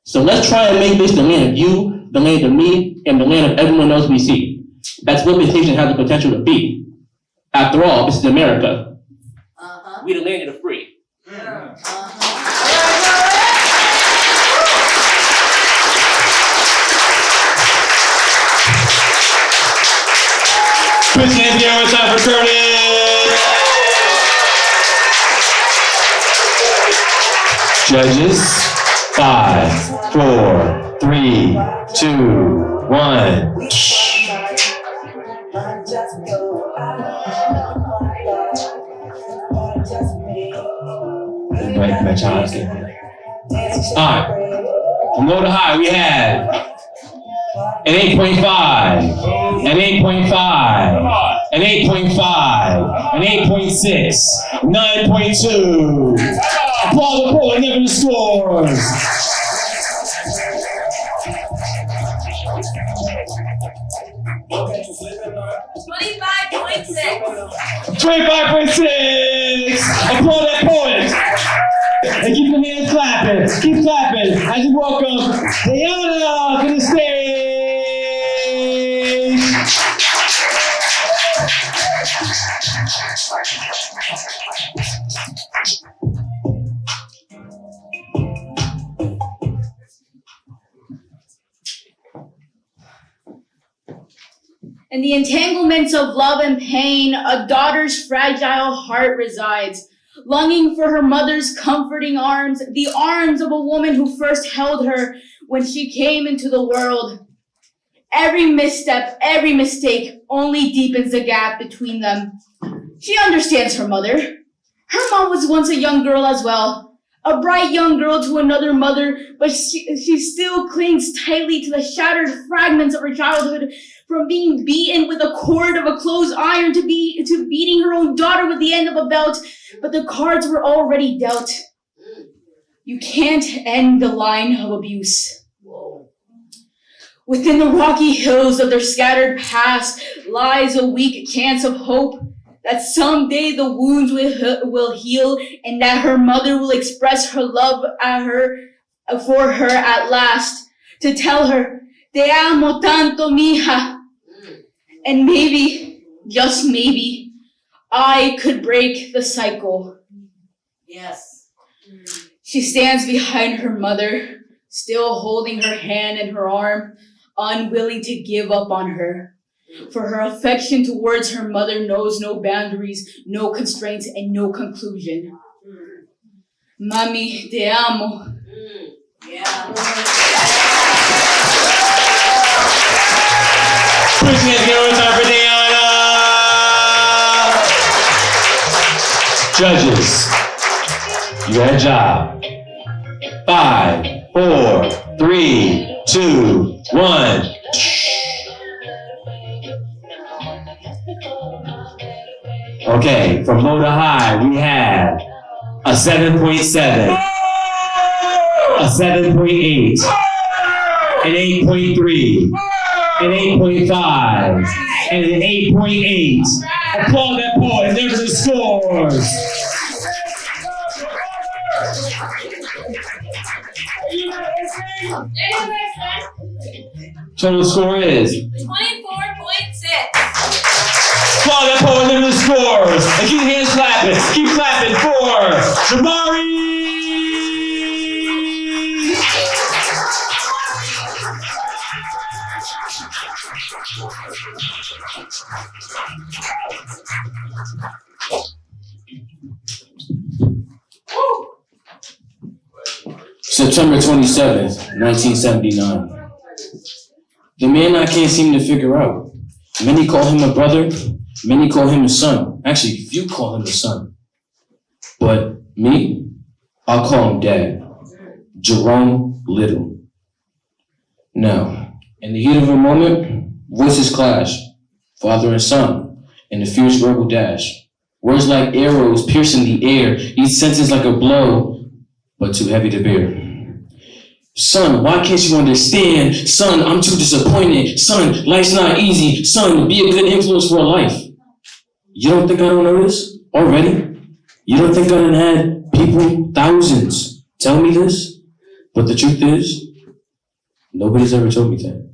So let's try and make this the land of you, the land of me, and the land of everyone else we see. That's what this nation has the potential to be. After all, this is America. We the land of the free. Put your hands together one time for Curtis. Judges, 5, 4, 3, 2, 1. My child's getting here. Alright. From low to high, we had an 8.5, an 8.5, an 8.5, an 8.6, 9.2. Applaud the poet, never the scores. 25.6. 25.6. Applaud that poet. And keep your hands clapping. Keep clapping as you welcome Diana to the stage. In the entanglements of love and pain, a daughter's fragile heart resides, longing for her mother's comforting arms, the arms of a woman who first held her when she came into the world. Every misstep, every mistake only deepens the gap between them. She understands her mother. Her mom was once a young girl as well, A bright young girl to another mother, but she still clings tightly to the shattered fragments of her childhood, from being beaten with a cord of a closed iron to beating her own daughter with the end of a belt, but the cards were already dealt. You can't end the line of abuse. Within the rocky hills of their scattered past lies a weak chance of hope that someday the wounds will heal and that her mother will express her love for her at last, to tell her, "Te amo tanto, mija." And maybe, just maybe, I could break the cycle. Yes. She stands behind her mother, still holding her hand and her arm, unwilling to give up on her. For her affection towards her mother knows no boundaries, no constraints, and no conclusion. Mami, te amo. Yeah. Put your hands together one time for Diana. Judges, you had a job. 5, 4, 3, 2, 1. Okay, from low to high, we had a 7.7, a 7.8, an 8.3, an 8.5, and an 8.8. Applaud that boy, and there's the scores. Total score is 24.6. Applaud that poet in the scores. And keep your hands clapping. Keep clapping for Jamari. September 27th, 1979. The man I can't seem to figure out. Many call him a brother, many call him a son. Actually, few call him a son. But me, I'll call him Dad. Jerome Little. Now, in the heat of a moment, voices clash. Father and son, in the fierce verbal dash. Words like arrows piercing the air, each sentence like a blow, but too heavy to bear. Son, why can't you understand? Son, I'm too disappointed. Son, life's not easy. Son, be a good influence for a life. You don't think I don't know this already? You don't think I done had people, thousands, tell me this? But the truth is, nobody's ever told me that.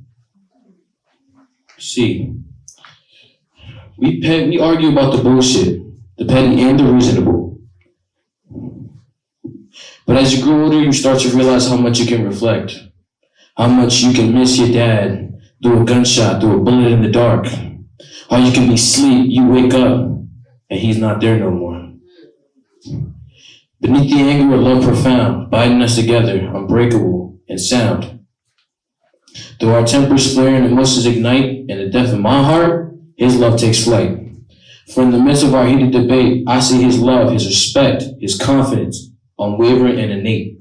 See, we argue about the bullshit, the petty and the reasonable. But as you grow older, you start to realize how much you can reflect. How much you can miss your dad through a gunshot, through a bullet in the dark. How you can be asleep, you wake up, and he's not there no more. Beneath the anger of love profound, binding us together, unbreakable and sound. Though our tempers flare and emotions ignite, in the depth of my heart, his love takes flight. For in the midst of our heated debate, I see his love, his respect, his confidence, unwavering and innate.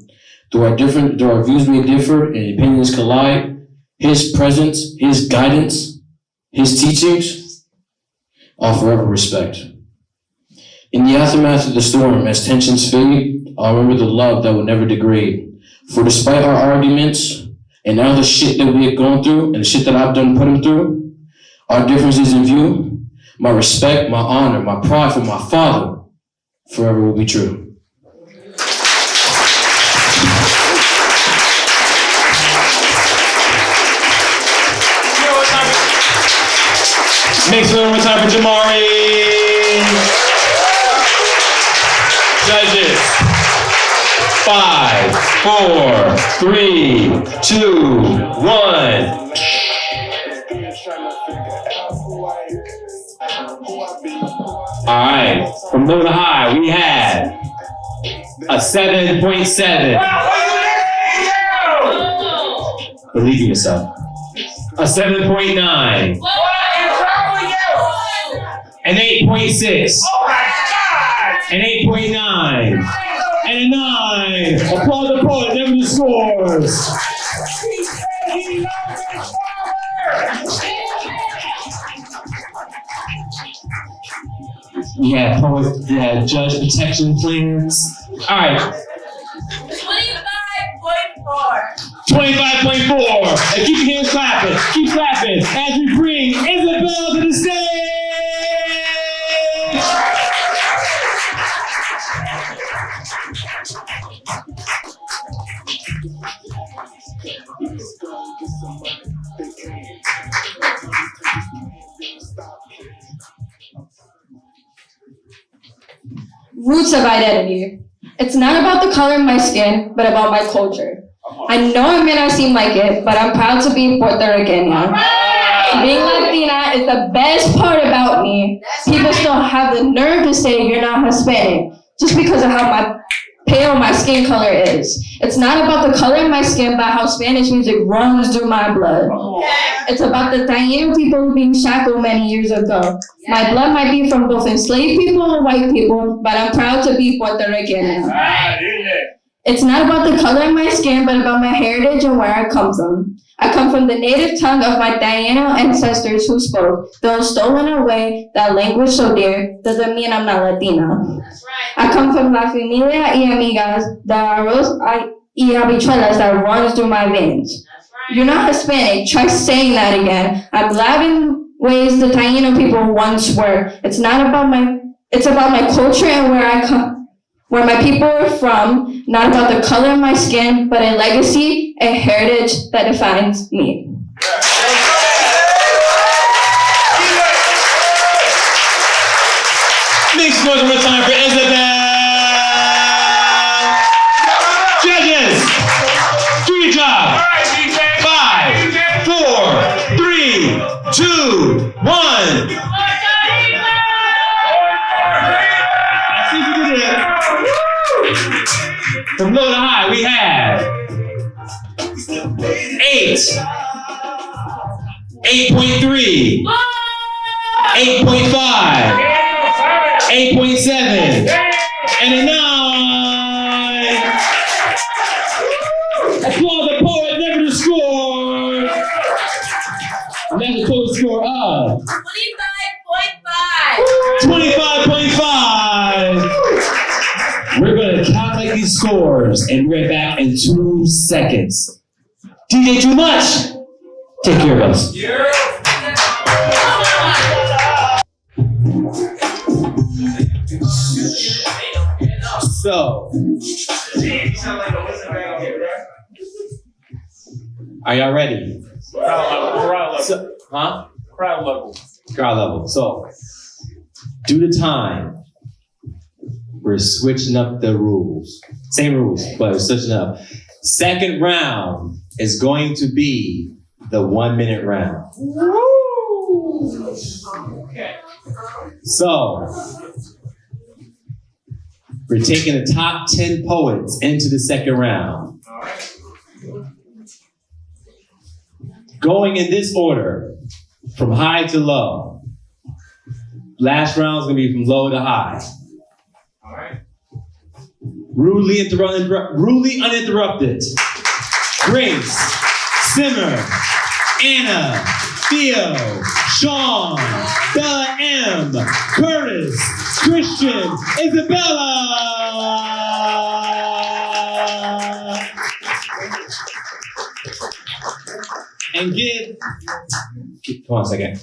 Though our views may differ and opinions collide, his presence, his guidance, his teachings, I'll forever respect. In the aftermath of the storm, as tensions fade, I'll remember the love that will never degrade. For despite our arguments, and all the shit that we have gone through, and the shit that I've done put him through, our differences in view, my respect, my honor, my pride for my father, forever will be true. Make some one more time for Jamari. Judges. 5, 4, 3, 2, 1. Alright, from low to high, we had a 7.7. Believe in yourself. A 7.9. An 8.6. Oh my God! An 8.9. and a 9. Applaud the poet, never the scores. We had poet, we had judge protection plans. All right, 25.4. 25.4. And keep your hands clapping. Keep clapping as we bring Isabel to the stage. Roots of identity. It's not about the color of my skin, but about my culture. I know it may not seem like it, but I'm proud to be Puerto Rican. Being Latina is the best part about me. People still have the nerve to say you're not Hispanic just because of how pale my skin color is. It's not about the color of my skin, but how Spanish music runs through my blood. It's about the Taino people being shackled many years ago. My blood might be from both enslaved people and white people, but I'm proud to be Puerto Rican. It's not about the color of my skin, but about my heritage and where I come from. I come from the native tongue of my Taino ancestors who spoke, though stolen away that language so dear, doesn't mean I'm not Latina. I come from la familia y amigas, the arroz y habichuelas that runs through my veins. You're not Hispanic, try saying that again. I'm loud in ways the Taino people once were. It's about my culture and where my people are from, not about the color of my skin, but a legacy, a heritage that defines me. Make some noise one more time for Isabel. Judges, do your job. 5, 4, 3, 2, 1. I see you did it. From low to high, we have 8, 8.3, 8.5. 8.7 and a 9. Applaud the poet, never the score. And that's the total score of 25.5. We're gonna calculate these scores and we're back in 2 seconds. DJ Too Much, take care of us. So, are y'all ready? Crowd level. So, huh? Crowd level. Crowd level. So, due to time, we're switching up the rules. Same rules, but we're switching up. Second round is going to be the 1 minute round. Okay. So, we're taking the top 10 poets into the second round. Going in this order, from high to low. Last round's gonna be from low to high. All right. Rudely uninterrupted. Grace, Simmer, Anna, Theo, Sean, Bella M, Curtis, Christian, Isabella. And hold on a second.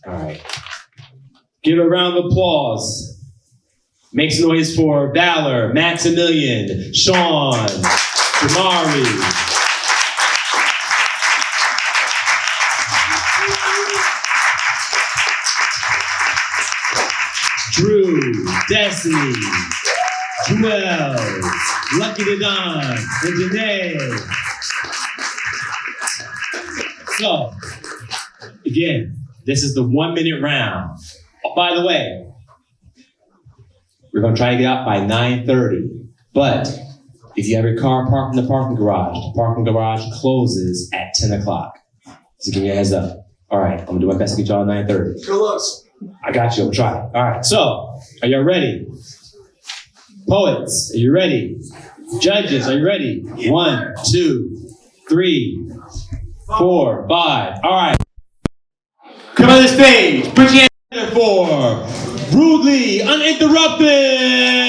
All right. Give a round of applause. Make some noise for Valor, Maximilian, Sean, Jamari. Drew, Destiny, Joel, Lucky the Don, and Janae. So, again, this is the 1 minute round. Oh, by the way, We're gonna try to get out by 9:30. But if you have your car parked in the parking garage closes at 10 o'clock. So give me a heads up. All right, I'm gonna do my best to get y'all at 9:30. Good looks. I got you, I'm trying. All right, so, are y'all ready? Poets, are you ready? Judges, are you ready? 1, 2, 3, 4, 5. All right. Come on the stage. Put your hands together for Rudely Uninterrupted.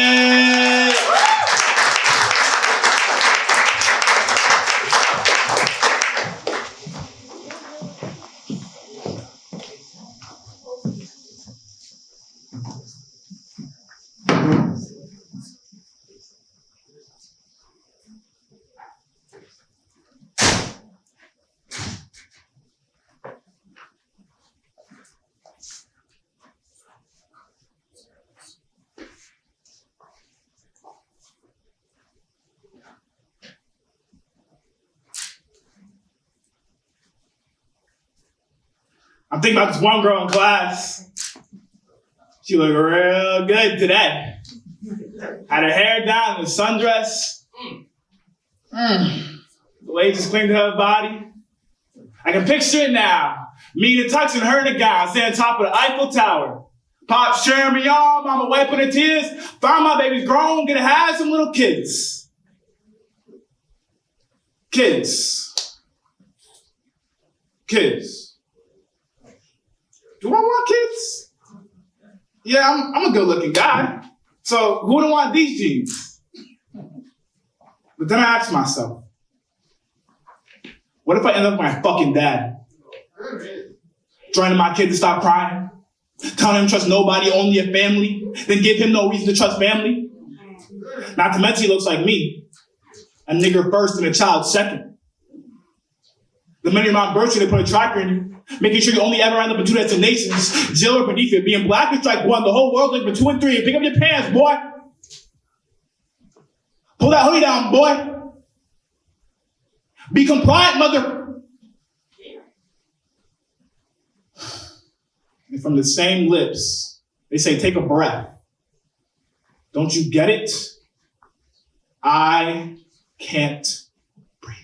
I'm thinking about this one girl in class. She looked real good today. Had her hair down in a sundress. The way just cleaned her body. I can picture it now. Me in a tux and her in a gown, sitting on top of the Eiffel Tower. Pops cheering me on, mama wiping her tears. Find my baby's grown, gonna have some little kids. Kids. Do I want kids? Yeah, I'm a good-looking guy. So who don't want these genes? But then I asked myself, what if I end up with my fucking dad? Trying my kid to stop crying? Telling him to trust nobody, only a family? Then give him no reason to trust family? Not to mention he looks like me. A nigger first and a child second. The minute you're on birth certificate, they put a tracker in you, making sure you only ever end up in 2 destinations, jail or beneath it. Being black is strike 1, the whole world looking for 2 and 3. And pick up your pants, boy. Pull that hoodie down, boy. Be compliant, mother. And from the same lips, they say, take a breath. Don't you get it? I can't breathe.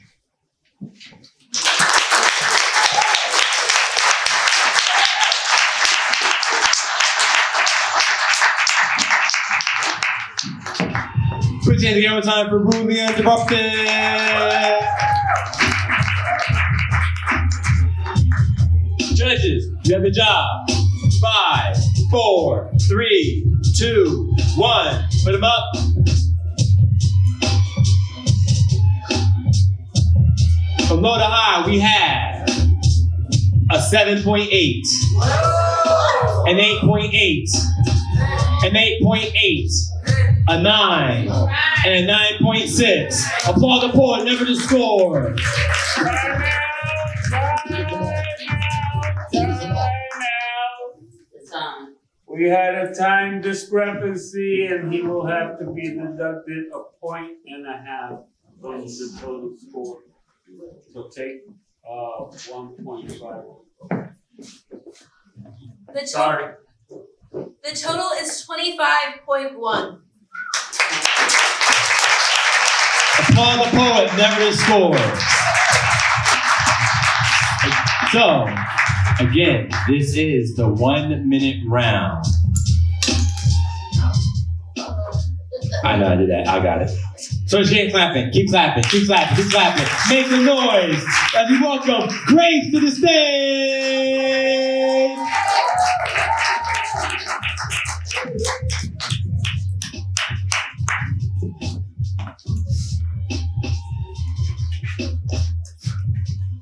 Put your hands together one time for Rudely Uninterrupted. Judges, you have the job. 5, 4, 3, 2, 1. Put them up. From low to high, we have a 7.8, an 8.8, an 8.8, a 9, and a 9.6. Applaud the poet, never the score. We had a time discrepancy and he will have to be deducted 1.5 from the total score. So take 1.5. Sorry. The total is 25.1. Applaud the poet, never the score. So, again, this is the 1 minute round. I know I did that. I got it. So just keep clapping, keep clapping, keep clapping, keep clapping. Make the noise as we welcome Grace to the stage.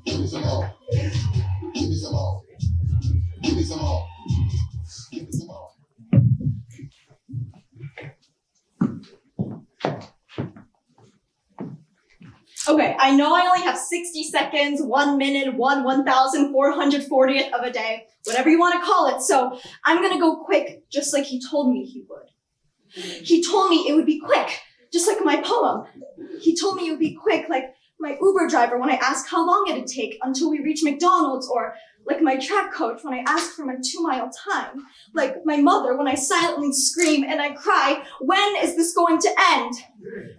Give me some more. Give me some more. Give me some more. Give me some more. Okay, I know I only have 60 seconds, 1 minute, 1,440th of a day, whatever you want to call it, so I'm gonna go quick, just like he told me he would. He told me it would be quick, just like my poem. He told me it would be quick, like my Uber driver when I asked how long it'd take until we reach McDonald's, or like my track coach when I ask for my 2-mile time, like my mother when I silently scream and I cry, when is this going to end?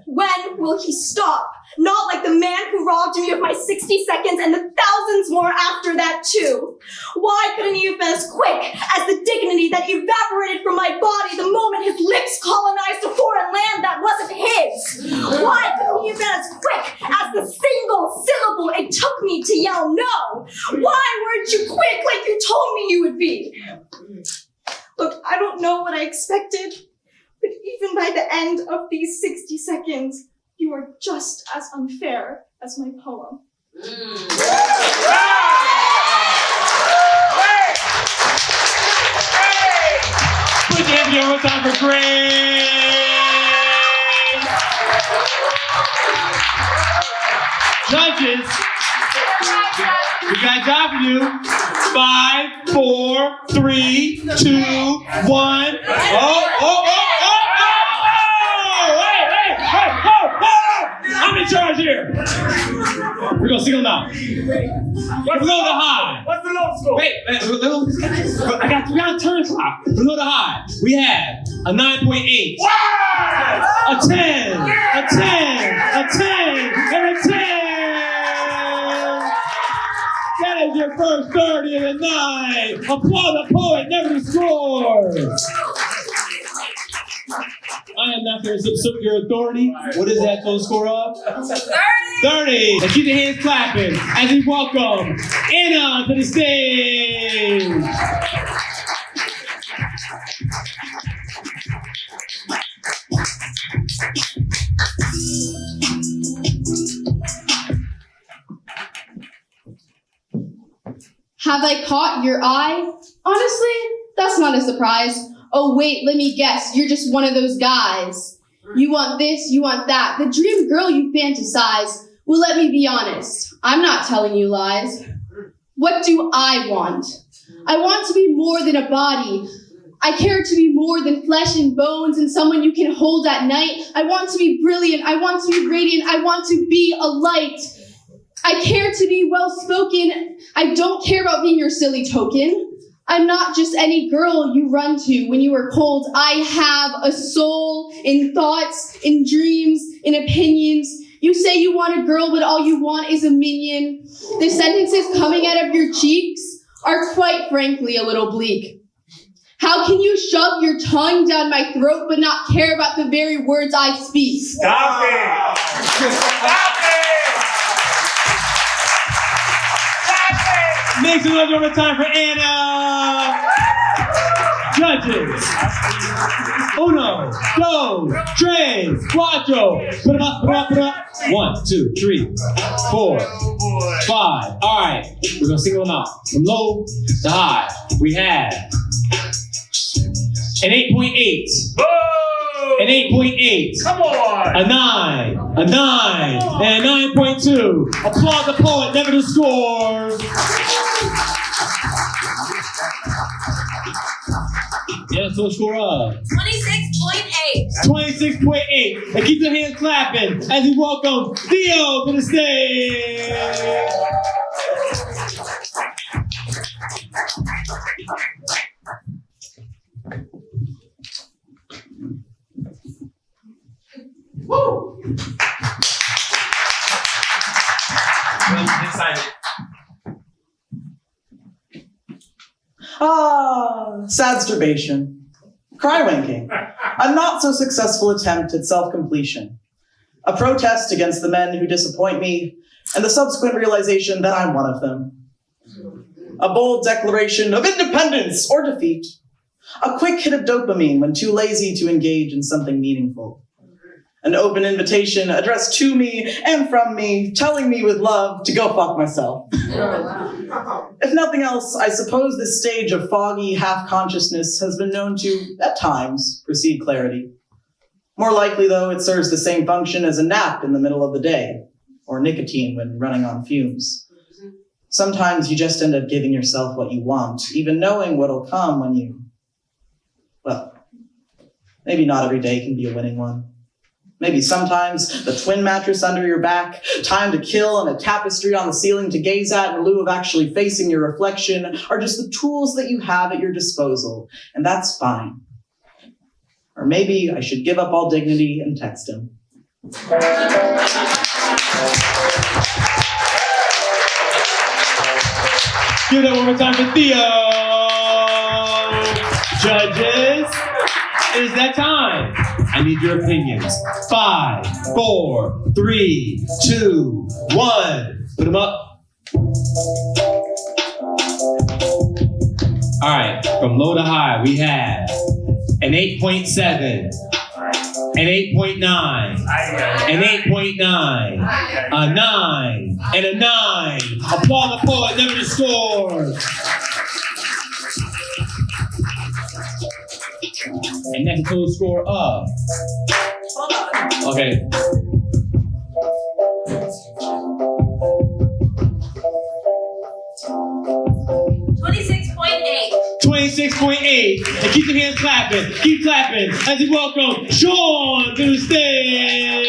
When will he stop? Not like the man who robbed me of my 60 seconds and the thousands more after that too. Why couldn't he have been as quick as the dignity that evaporated from my body the moment his lips colonized a foreign land that wasn't his? Why couldn't he have been as quick as the single syllable it took me to yell no? Why weren't you quick like you told me you would be? Look, I don't know what I expected, but even by the end of these 60 seconds, you are just as unfair as my poem. Put your hands together one time for Grace. Judges, we got a job for you. 5, 4, 3, 2, 1. I'm in charge here. We're gonna single them out. Below the high. What's the low score? Wait, I got turn clock. Below the high, we have a 9.8. Wow! A 10. A 10. A 10. And a 10. That is your first 30 of the night. Applaud the poet, never scores. I am not going to subsert your authority. What is that total score of? 30. And keep the hands clapping as we welcome Anna to the stage. Have I caught your eye? Honestly, that's not a surprise. Oh wait, let me guess, you're just one of those guys. You want this, you want that, the dream girl you fantasize. Well, let me be honest, I'm not telling you lies. What do I want? I want to be more than a body. I care to be more than flesh and bones and someone you can hold at night. I want to be brilliant, I want to be radiant, I want to be a light. I care to be well-spoken. I don't care about being your silly token. I'm not just any girl you run to when you are cold. I have a soul in thoughts, in dreams, in opinions. You say you want a girl, but all you want is a minion. The sentences coming out of your cheeks are quite frankly a little bleak. How can you shove your tongue down my throat but not care about the very words I speak? Stop it! Stop it! Make some noise one more time for Anna. Judges. 1, 2, 3, 4. Put 'em up. 1, 2, 3, 4, 5. All right, we're gonna single them out from low to high. We have an 8.8. An 8.8. Come on. A 9. A 9. And a 9.2. Applaud the poet, never the scores. Yeah, so score up. 26.8. 26.8. And keep your hands clapping as we welcome Theo to the stage. Woo! Sad masturbation. Cry winking. A not so successful attempt at self-completion. A protest against the men who disappoint me, and the subsequent realization that I'm one of them. A bold declaration of independence or defeat. A quick hit of dopamine when too lazy to engage in something meaningful. An open invitation addressed to me and from me, telling me with love to go fuck myself. If nothing else, I suppose this stage of foggy half-consciousness has been known to, at times, precede clarity. More likely, though, it serves the same function as a nap in the middle of the day, or nicotine when running on fumes. Sometimes you just end up giving yourself what you want, even knowing what'll come when you... Well, maybe not every day can be a winning one. Maybe sometimes the twin mattress under your back, time to kill, and a tapestry on the ceiling to gaze at in lieu of actually facing your reflection are just the tools that you have at your disposal, and that's fine. Or maybe I should give up all dignity and text him. Give that one more time for Theo. Judges, it is that time. I need your opinions. 5, 4, 3, 2, 1. Put them up. All right, from low to high, we have an 8.7, an 8.9, an 8.9, a 9, and a 9. Applaud the poet, never the score. And that's a total score of. Okay. 26.8. And keep your hands clapping. Keep clapping as we welcome Sean to the stage.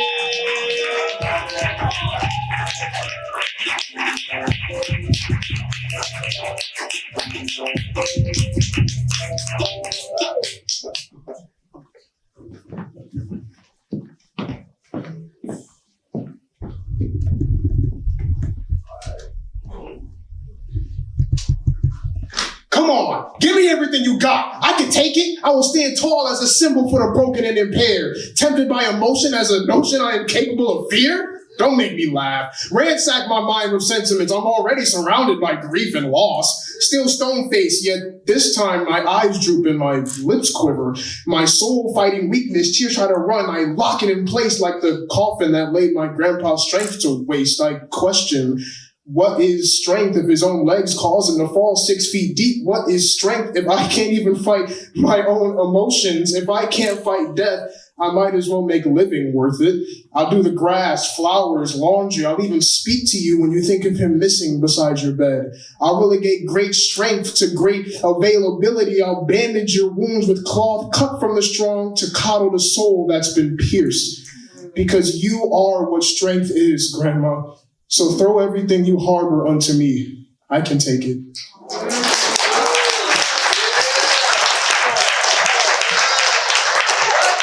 Come on, give me everything you got. I can take it. I will stand tall as a symbol for the broken and impaired. Tempted by emotion as a notion I am capable of fear? Don't make me laugh. Ransack my mind with sentiments. I'm already surrounded by grief and loss. Still stone-faced, yet this time my eyes droop and my lips quiver. My soul fighting weakness, tears try to run. I lock it in place like the coffin that laid my grandpa's strength to waste. I question, what is strength if his own legs cause him to fall 6 feet deep? What is strength if I can't even fight my own emotions? If I can't fight death, I might as well make living worth it. I'll do the grass, flowers, laundry. I'll even speak to you when you think of him missing beside your bed. I'll relegate great strength to great availability. I'll bandage your wounds with cloth cut from the strong to coddle the soul that's been pierced. Because you are what strength is, Grandma. So throw everything you harbor unto me. I can take it.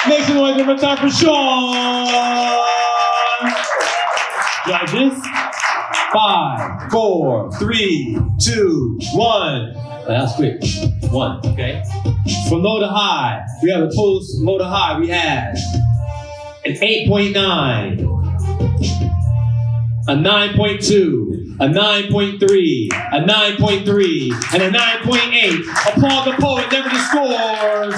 Make some noise one more time for Sean. Judges, 5, 4, 3, 2, 1. That was quick. 1, okay? From low to high, we have a total low to high. We have an 8.9, a 9.2, a 9.3, a 9.3, and a 9.8. Applaud the poet, never the scores.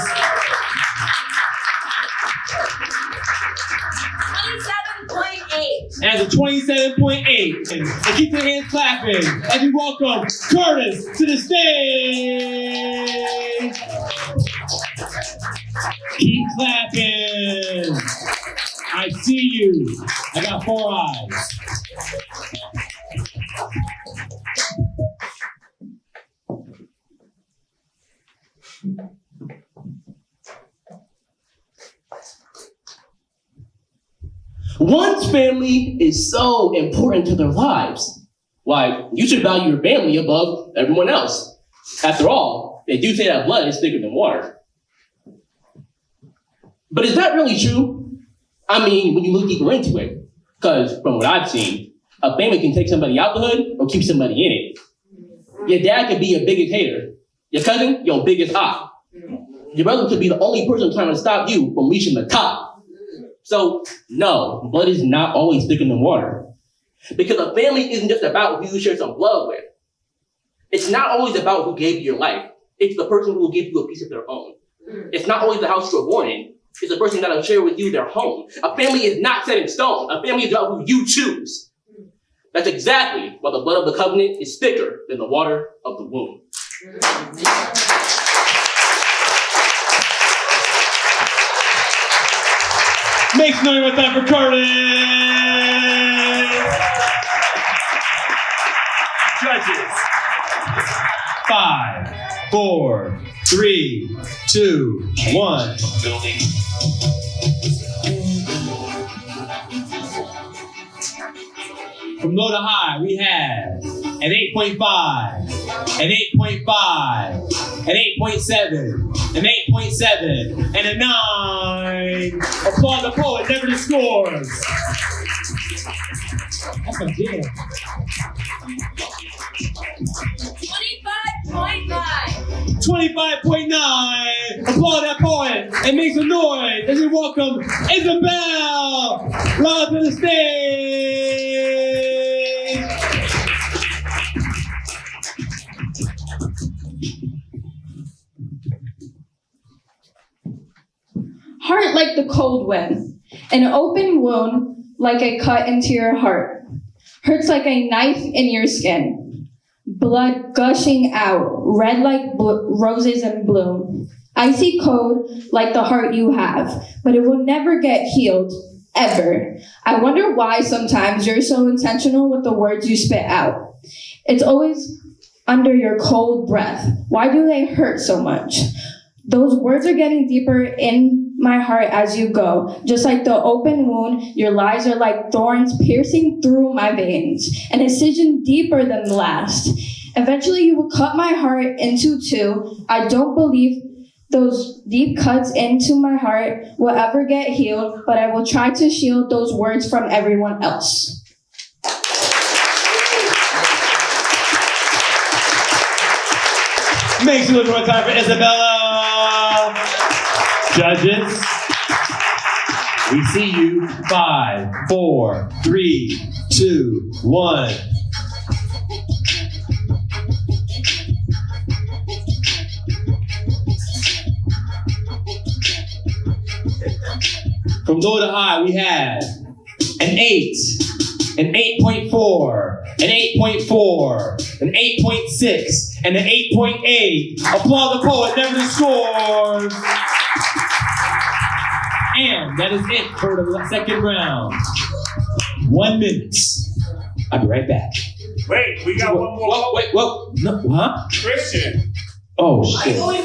27.8. And a 27.8. And keep your hands clapping as we welcome Curtis to the stage. Keep clapping. I see you. I got 4 eyes. One's family is so important to their lives. Why, you should value your family above everyone else. After all, they do say that blood is thicker than water. But is that really true? I mean, when you look deeper into it. Because from what I've seen, a family can take somebody out the hood or keep somebody in it. Your dad could be your biggest hater. Your cousin, your biggest op. Your brother could be the only person trying to stop you from reaching the top. So, no, blood is not always thicker than water. Because a family isn't just about who you share some blood with. It's not always about who gave you your life. It's the person who will give you a piece of their own. It's not always the house you were born in. It's the person that will share with you their home. A family is not set in stone. A family is about who you choose. That's exactly why the blood of the covenant is thicker than the water of the womb. Make some noise one time for Curtis. Judges, 5, 4, 3, 2, 1. From low to high, we have an 8.5, an 8.5, an 8.7, an 8.7, and a 9. Applaud the poet, never the scores. That's a jam. 25.9. 25.9. Applaud that poet and make some noise as we welcome Isabel Loud to the stage. Heart like the cold wind, an open wound like a cut into your heart. Hurts like a knife in your skin. Blood gushing out, red like roses in bloom. Icy cold like the heart you have, but it will never get healed, ever. I wonder why sometimes you're so intentional with the words you spit out. It's always under your cold breath. Why do they hurt so much? Those words are getting deeper in my heart as you go. Just like the open wound, your lies are like thorns piercing through my veins, an incision deeper than the last. Eventually you will cut my heart into two. I don't believe those deep cuts into my heart will ever get healed, but I will try to shield those words from everyone else. Make some more time for Isabella. Judges, we see you. 5, 4, 3, 2, 1. From low to high, we have an 8, an 8.4, an 8.4, an 8.6, and an 8.8. Applaud the poet, never the scores. And that is it for the second round. 1 minute. I'll be right back. Wait, we got one more. Whoa, wait, whoa. No, huh? Christian. Oh, shit. Stop.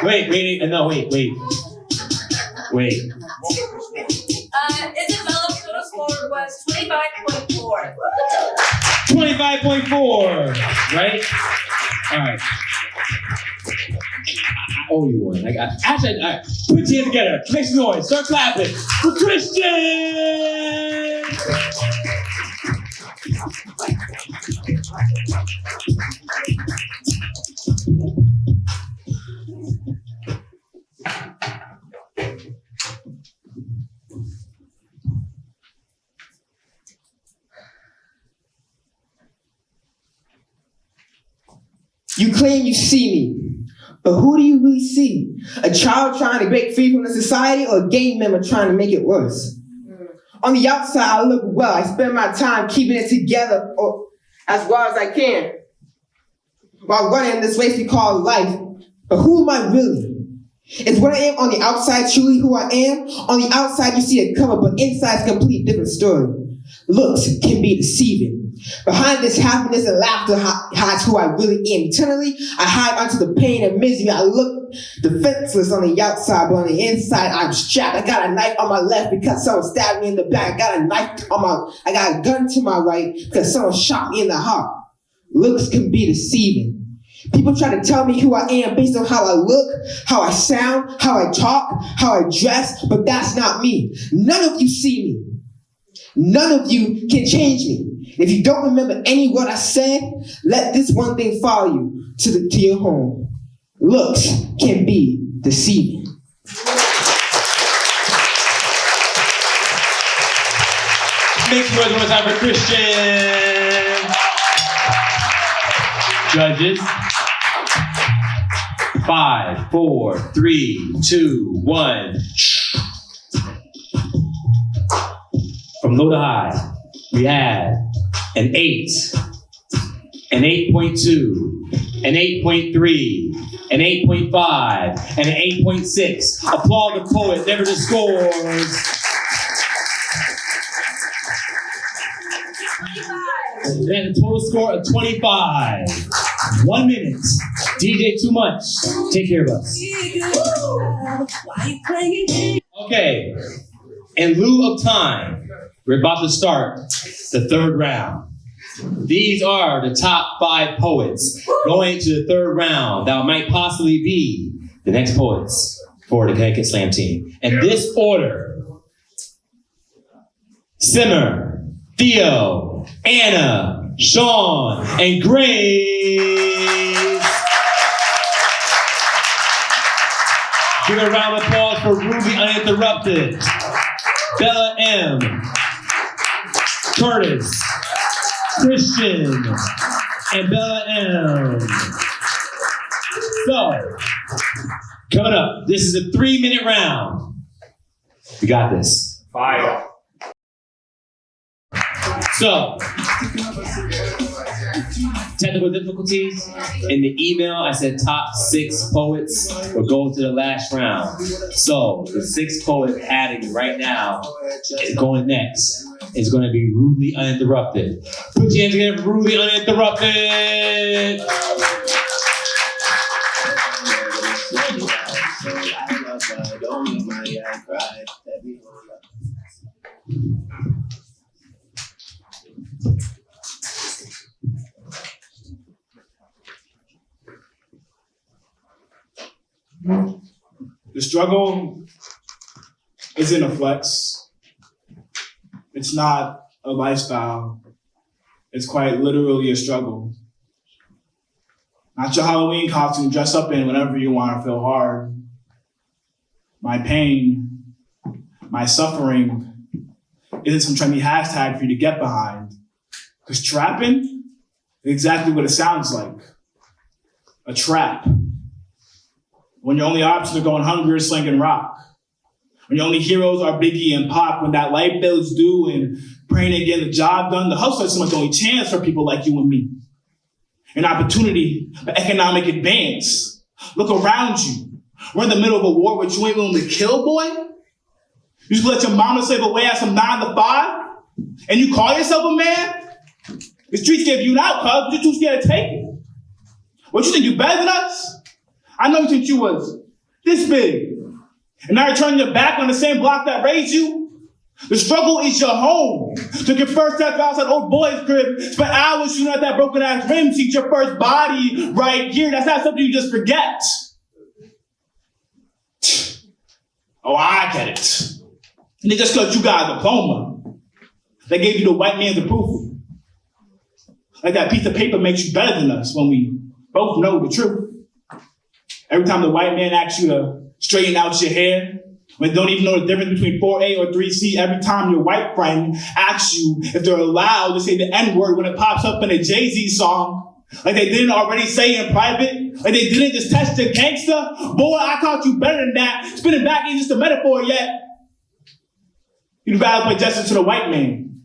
Wait. No, wait. Isabella's total score was 25.4. 25.4, right? All right. I owe you one. Actually, all right. Put your hands together. Make some noise. Start clapping for Christian. You claim you see me, but who do you really see? A child trying to break free from the society, or a gang member trying to make it worse? On the outside, I look well. I spend my time keeping it together as well as I can, while running this race we call life. But who am I really? Is what I am on the outside truly who I am? On the outside, you see a cover, but inside is a complete different story. Looks can be deceiving. Behind this happiness and laughter hides who I really am. Eternally, I hide under the pain and misery. I look defenseless on the outside, but on the inside, I'm strapped. I got a knife on my left because someone stabbed me in the back. I got a gun to my right because someone shot me in the heart. Looks can be deceiving. People try to tell me who I am based on how I look, how I sound, how I talk, how I dress, but that's not me. None of you see me. None of you can change me. If you don't remember any word I said, let this one thing follow you to your home. Looks can be deceiving. Make some noise one more time for Christian. Judges. 5, 4, 3, 2, 1. From low to high, we have an 8, an 8.2, an 8.3, an 8.5, and an 8.6. Applaud the poet, never the scores. And a total score of 25. 1 minute. DJ Too Much. Take care of us. Okay. In lieu of time, we're about to start the third round. These are the top 5 poets going to the third round that might possibly be the next poets for the Connecticut Slam team. In this order: Simmer, Theo, Anna, Sean, and Grace. Give a round of applause for Ruby Uninterrupted, Bella M, Curtis, Christian, and Bella M. So, coming up, this is a 3-minute round. We got this. Fire. So, technical difficulties. In the email, I said top 6 poets will go to the last round. So, the 6th poet adding right now is going next. Is going to be Rudely Uninterrupted. Put your hands together for Rudely Uninterrupted. The struggle isn't a flex. It's not a lifestyle. It's quite literally a struggle. Not your Halloween costume, dress up in whenever you want to feel hard. My pain, my suffering isn't some trendy hashtag for you to get behind. Because trapping is exactly what it sounds like. A trap. When your only options are going hungry or slinging rock. When your only heroes are Biggie and Pac. When that light bill is due and praying to get the job done. The hustle is so much the only chance for people like you and me. An opportunity for economic advance. Look around you. We're in the middle of a war which you ain't willing to kill, boy. You just let your mama slave away at some 9 to 5? And you call yourself a man? The streets gave you an out, cuz you're too scared to take it. What, you think you better than us? I know you think you was this big. And now you're turning your back on the same block that raised you? The struggle is your home. Took your first step outside old boy's crib, spent hours shooting at that broken ass rim, see your first body right here. That's not something you just forget. Oh, I get it. And it's just because you got a diploma. They gave you the white man's approval. Like that piece of paper makes you better than us when we both know the truth. Every time the white man asks you to straighten out your hair, when they don't even know the difference between 4A or 3C, every time your white friend asks you if they're allowed to say the N-word when it pops up in a Jay-Z song, like they didn't already say in private, like they didn't just test the gangster, boy, I taught you better than that. Spinning back ain't just a metaphor yet. You'd rather play justice to the white man.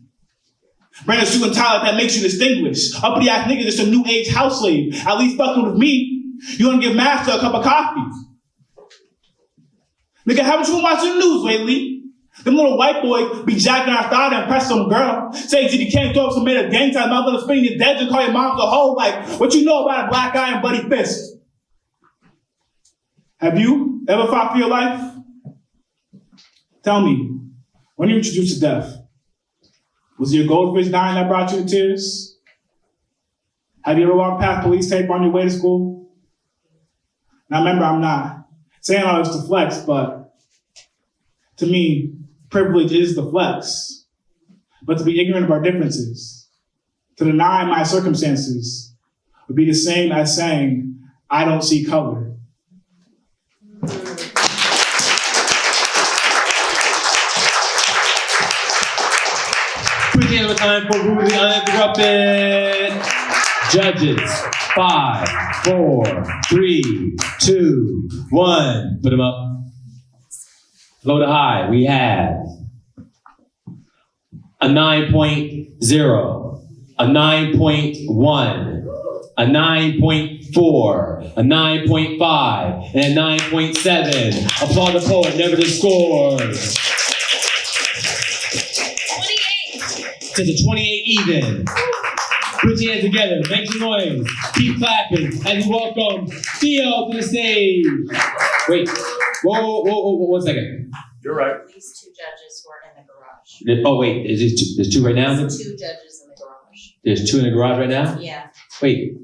Bring a suit and tie that makes you distinguished. Uppity ass nigga just a new age house slave. At least fucking with me. You wanna give master a cup of coffee. Nigga, haven't you been watching the news lately? Them little white boys be jacking our thigh to impress some girl. Say if you can't throw up some made of gang time, I'm gonna spin your dead and call your mom's a hoe. Like, what you know about a black eye and bloody fist? Have you ever fought for your life? Tell me, when you were introduced to death, was it your goldfish dying that brought you to tears? Have you ever walked past police tape on your way to school? Now remember, I'm not saying all this to flex, but to me, privilege is the flex. But to be ignorant of our differences, to deny my circumstances, would be the same as saying, I don't see color. Put the end of the time for Rudely Uninterrupted. Judges, 5, 4, 3, 2, 1. Put them up. Low to high, we have a 9.0, a 9.1, a 9.4, a 9.5, and a 9.7. Applaud the poet, never the scores. 28. To the 28 even. Put your hands together, make some noise, keep clapping, and welcome Theo to the stage. Wait, whoa, 1 second. You're right. These 2 judges were in in the garage. Oh, wait, there's two right now? There's 2 judges in the garage. There's 2 in the garage right now? Yeah. Wait.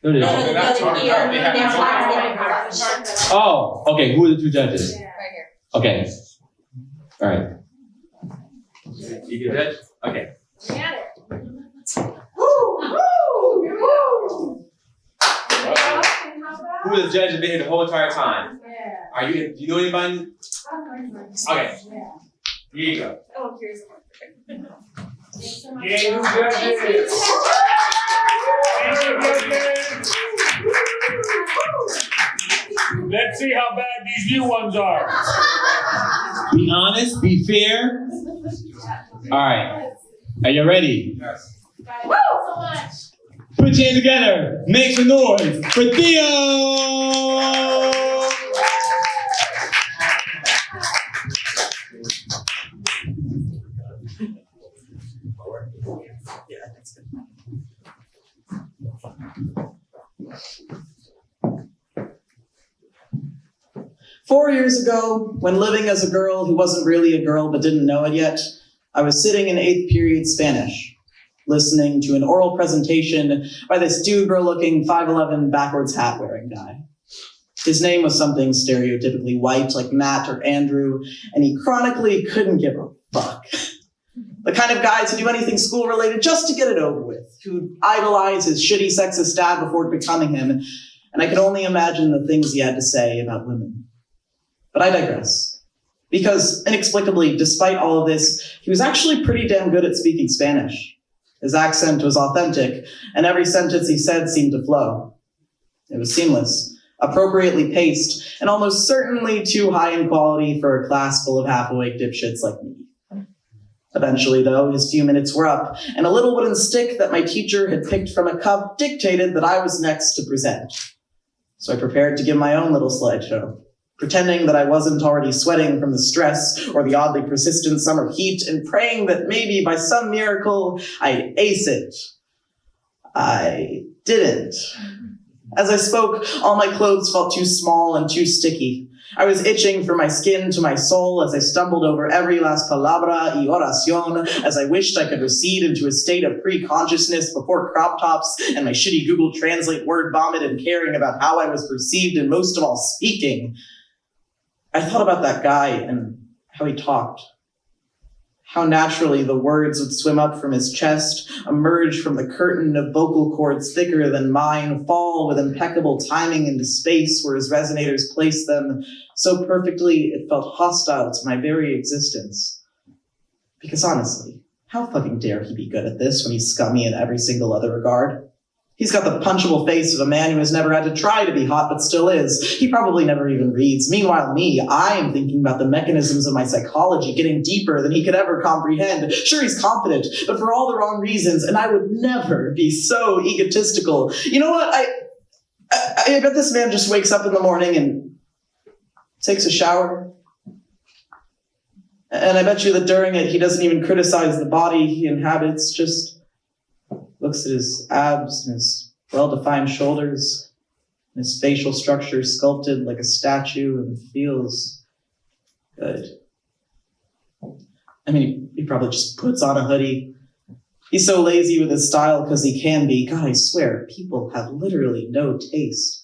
No, there's. No, they're here. They're hiding in the garage. Oh, okay, who are the 2 judges? Right here. Okay. All right. You get a judge? Okay. We got it. Who are the judges been here the whole entire time? Are you? Do you know anybody? Okay. Here you go. Oh, here's Yay, you judges! Thank you, judges! Let's see how bad these new ones are. Be honest, be fair. All right. Are you ready? Woo! So much. Put your hands together. Make some noise for Theo! Four years ago, when living as a girl who wasn't really a girl but didn't know it yet, I was sitting in 8th period Spanish, listening to an oral presentation by this dude-girl-looking 5'11" backwards hat-wearing guy. His name was something stereotypically white like Matt or Andrew, and he chronically couldn't give a fuck. The kind of guys who do anything school-related just to get it over with, who'd idolize his shitty sexist dad before becoming him, and I could only imagine the things he had to say about women. But I digress. Because, inexplicably, despite all of this, he was actually pretty damn good at speaking Spanish. His accent was authentic, and every sentence he said seemed to flow. It was seamless, appropriately paced, and almost certainly too high in quality for a class full of half-awake dipshits like me. Eventually, though, his few minutes were up, and a little wooden stick that my teacher had picked from a cup dictated that I was next to present. So I prepared to give my own little slideshow, pretending that I wasn't already sweating from the stress or the oddly persistent summer heat, and praying that maybe by some miracle I'd ace it. I didn't. As I spoke, all my clothes felt too small and too sticky. I was itching from my skin to my soul as I stumbled over every last palabra y oración, as I wished I could recede into a state of pre-consciousness before crop tops and my shitty Google Translate word vomit and caring about how I was perceived and most of all speaking. I thought about that guy and how he talked. How naturally the words would swim up from his chest, emerge from the curtain of vocal cords thicker than mine, fall with impeccable timing into space where his resonators placed them, so perfectly it felt hostile to my very existence. Because honestly, how fucking dare he be good at this when he's scummy in every single other regard? He's got the punchable face of a man who has never had to try to be hot but still is. He probably never even reads. Meanwhile, me, I am thinking about the mechanisms of my psychology getting deeper than he could ever comprehend. Sure, he's confident, but for all the wrong reasons, and I would never be so egotistical. You know what? I bet this man just wakes up in the morning and takes a shower. And I bet you that during it, he doesn't even criticize the body he inhabits, just looks at his abs and his well-defined shoulders, and his facial structure sculpted like a statue, and feels good. I mean, he probably just puts on a hoodie. He's so lazy with his style because he can be. God, I swear, people have literally no taste.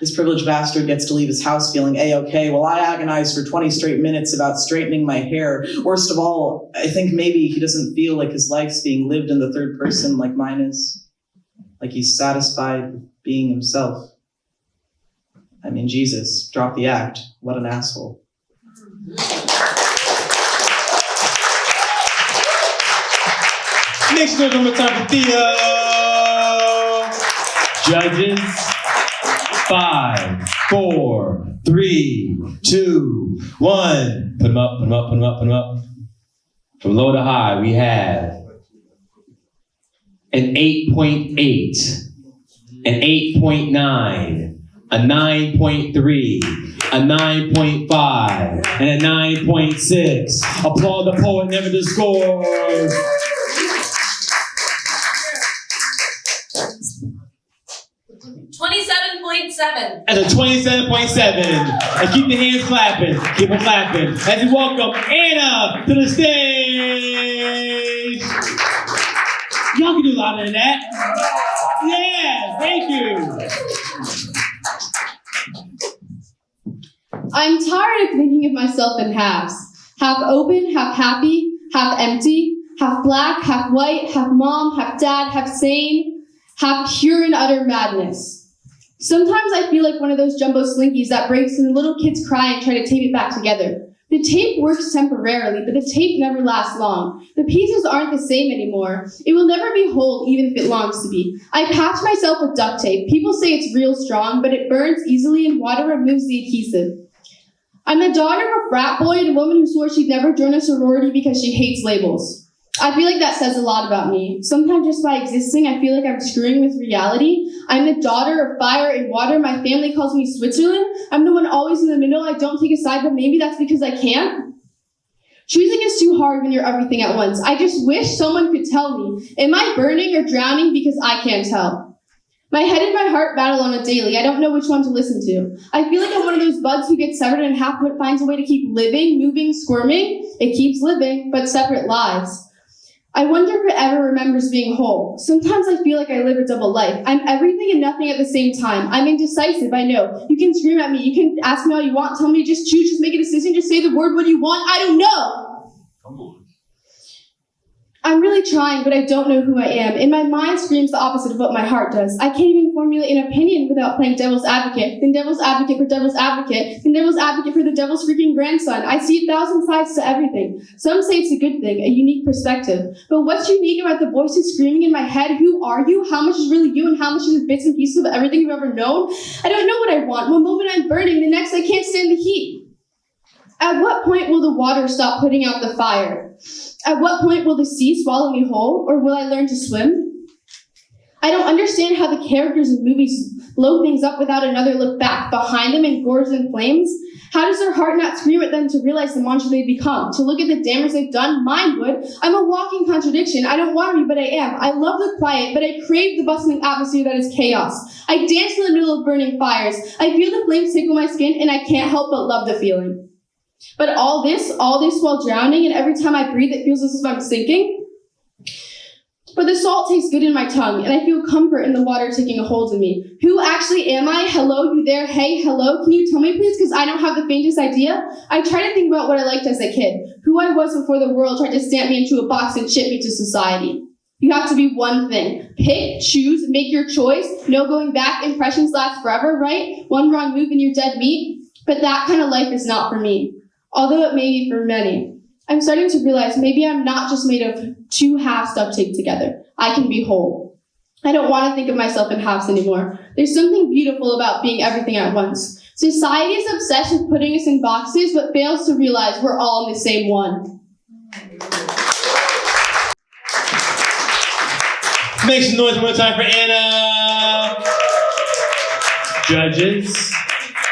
This privileged bastard gets to leave his house feeling A-okay, while I agonize for 20 straight minutes about straightening my hair. Worst of all, I think maybe he doesn't feel like his life's being lived in the third person like mine is. Like he's satisfied with being himself. I mean, Jesus, drop the act. What an asshole. Next one more time for Theo. Judges. 5, 4, 3, 2, 1. Put them up, put them up, put them up, put them up. From low to high, we have an 8.8, an 8.9, a 9.3, a 9.5, and a 9.6. Applaud the poet, never the scores. 27.7. That's a 27.7. And keep the hands clapping. Keep them clapping. As we welcome Anna to the stage. Y'all can do louder than that. Yeah, thank you. I'm tired of thinking of myself in halves. Half open, half happy, half empty, half black, half white, half mom, half dad, half sane, half pure and utter madness. Sometimes I feel like one of those jumbo slinkies that breaks and the little kids cry and try to tape it back together. The tape works temporarily, but the tape never lasts long. The pieces aren't the same anymore. It will never be whole, even if it longs to be. I patch myself with duct tape. People say it's real strong, but it burns easily and water removes the adhesive. I'm the daughter of a frat boy and a woman who swore she'd never join a sorority because she hates labels. I feel like that says a lot about me. Sometimes just by existing, I feel like I'm screwing with reality. I'm the daughter of fire and water. My family calls me Switzerland. I'm the one always in the middle. I don't take a side, but maybe that's because I can't. Choosing is too hard when you're everything at once. I just wish someone could tell me, am I burning or drowning because I can't tell? My head and my heart battle on a daily. I don't know which one to listen to. I feel like I'm one of those buds who gets severed in half but finds a way to keep living, moving, squirming. It keeps living, but separate lives. I wonder if it ever remembers being whole. Sometimes I feel like I live a double life. I'm everything and nothing at the same time. I'm indecisive, I know. You can scream at me, you can ask me all you want, tell me to just choose, just make a decision, just say the word what you want. I don't know. I'm really trying, but I don't know who I am. And my mind screams the opposite of what my heart does. I can't even formulate an opinion without playing devil's advocate, then devil's advocate for devil's advocate, then devil's advocate for the devil's freaking grandson. I see 1,000 sides to everything. Some say it's a good thing, a unique perspective. But what's unique about the voices screaming in my head? Who are you? How much is really you? And how much is bits and pieces of everything you've ever known? I don't know what I want. One moment I'm burning, the next I can't stand the heat. At what point will the water stop putting out the fire? At what point will the sea swallow me whole, or will I learn to swim? I don't understand how the characters in movies blow things up without another look back, behind them in gores and flames. How does their heart not scream at them to realize the monster they've become, to look at the damage they've done? Mine would. I'm a walking contradiction. I don't want to be, but I am. I love the quiet, but I crave the bustling atmosphere that is chaos. I dance in the middle of burning fires. I feel the flames tickle my skin, and I can't help but love the feeling. But all this while drowning, and every time I breathe, it feels as if I'm sinking. But the salt tastes good in my tongue, and I feel comfort in the water taking a hold of me. Who actually am I? Hello, you there? Hey, hello, can you tell me please? Because I don't have the faintest idea. I try to think about what I liked as a kid, who I was before the world tried to stamp me into a box and ship me to society. You have to be one thing. Pick, choose, make your choice. No going back, impressions last forever, right? One wrong move and you're dead meat. But that kind of life is not for me. Although it may be for many. I'm starting to realize maybe I'm not just made of two halves duct taped together. I can be whole. I don't want to think of myself in halves anymore. There's something beautiful about being everything at once. Society is obsessed with putting us in boxes, but fails to realize we're all in the same one. Make some noise one more time for Anna. Judges,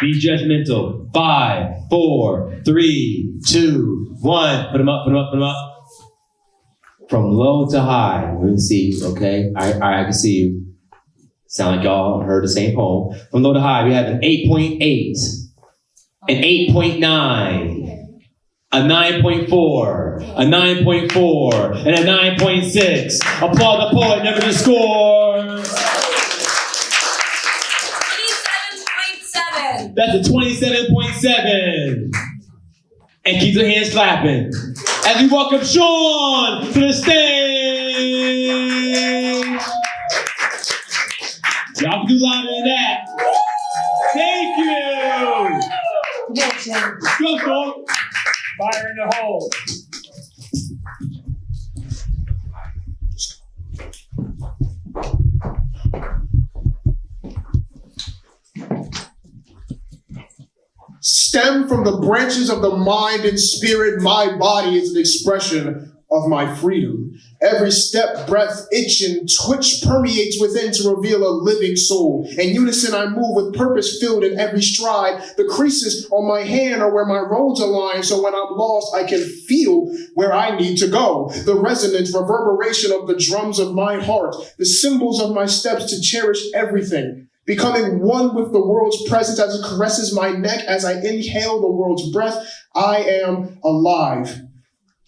be judgmental. 5, 4, 3, 2, 1. Put them up, put them up, put them up. From low to high. Let me see, okay? I can see you. Sound like y'all heard the same poem. From low to high, we have an 8.8, an 8.9, a 9.4, a 9.4, and a 9.6. Applaud the poet, never the score. 27.7. That's a 27.7. And keep the hands clapping. As we welcome Sean to the stage. Y'all can do louder than that. Thank you. Come on, Sean. Go, Sean. Fire in the hole. Stem from the branches of the mind and spirit, my body is an expression of my freedom. Every step, breath, itch, and twitch permeates within to reveal a living soul. In unison, I move with purpose filled in every stride. The creases on my hand are where my roads align, so when I'm lost, I can feel where I need to go. The resonance, reverberation of the drums of my heart, the symbols of my steps to cherish everything. becoming one with the world's presence as it caresses my neck as I inhale the world's breath. I am alive.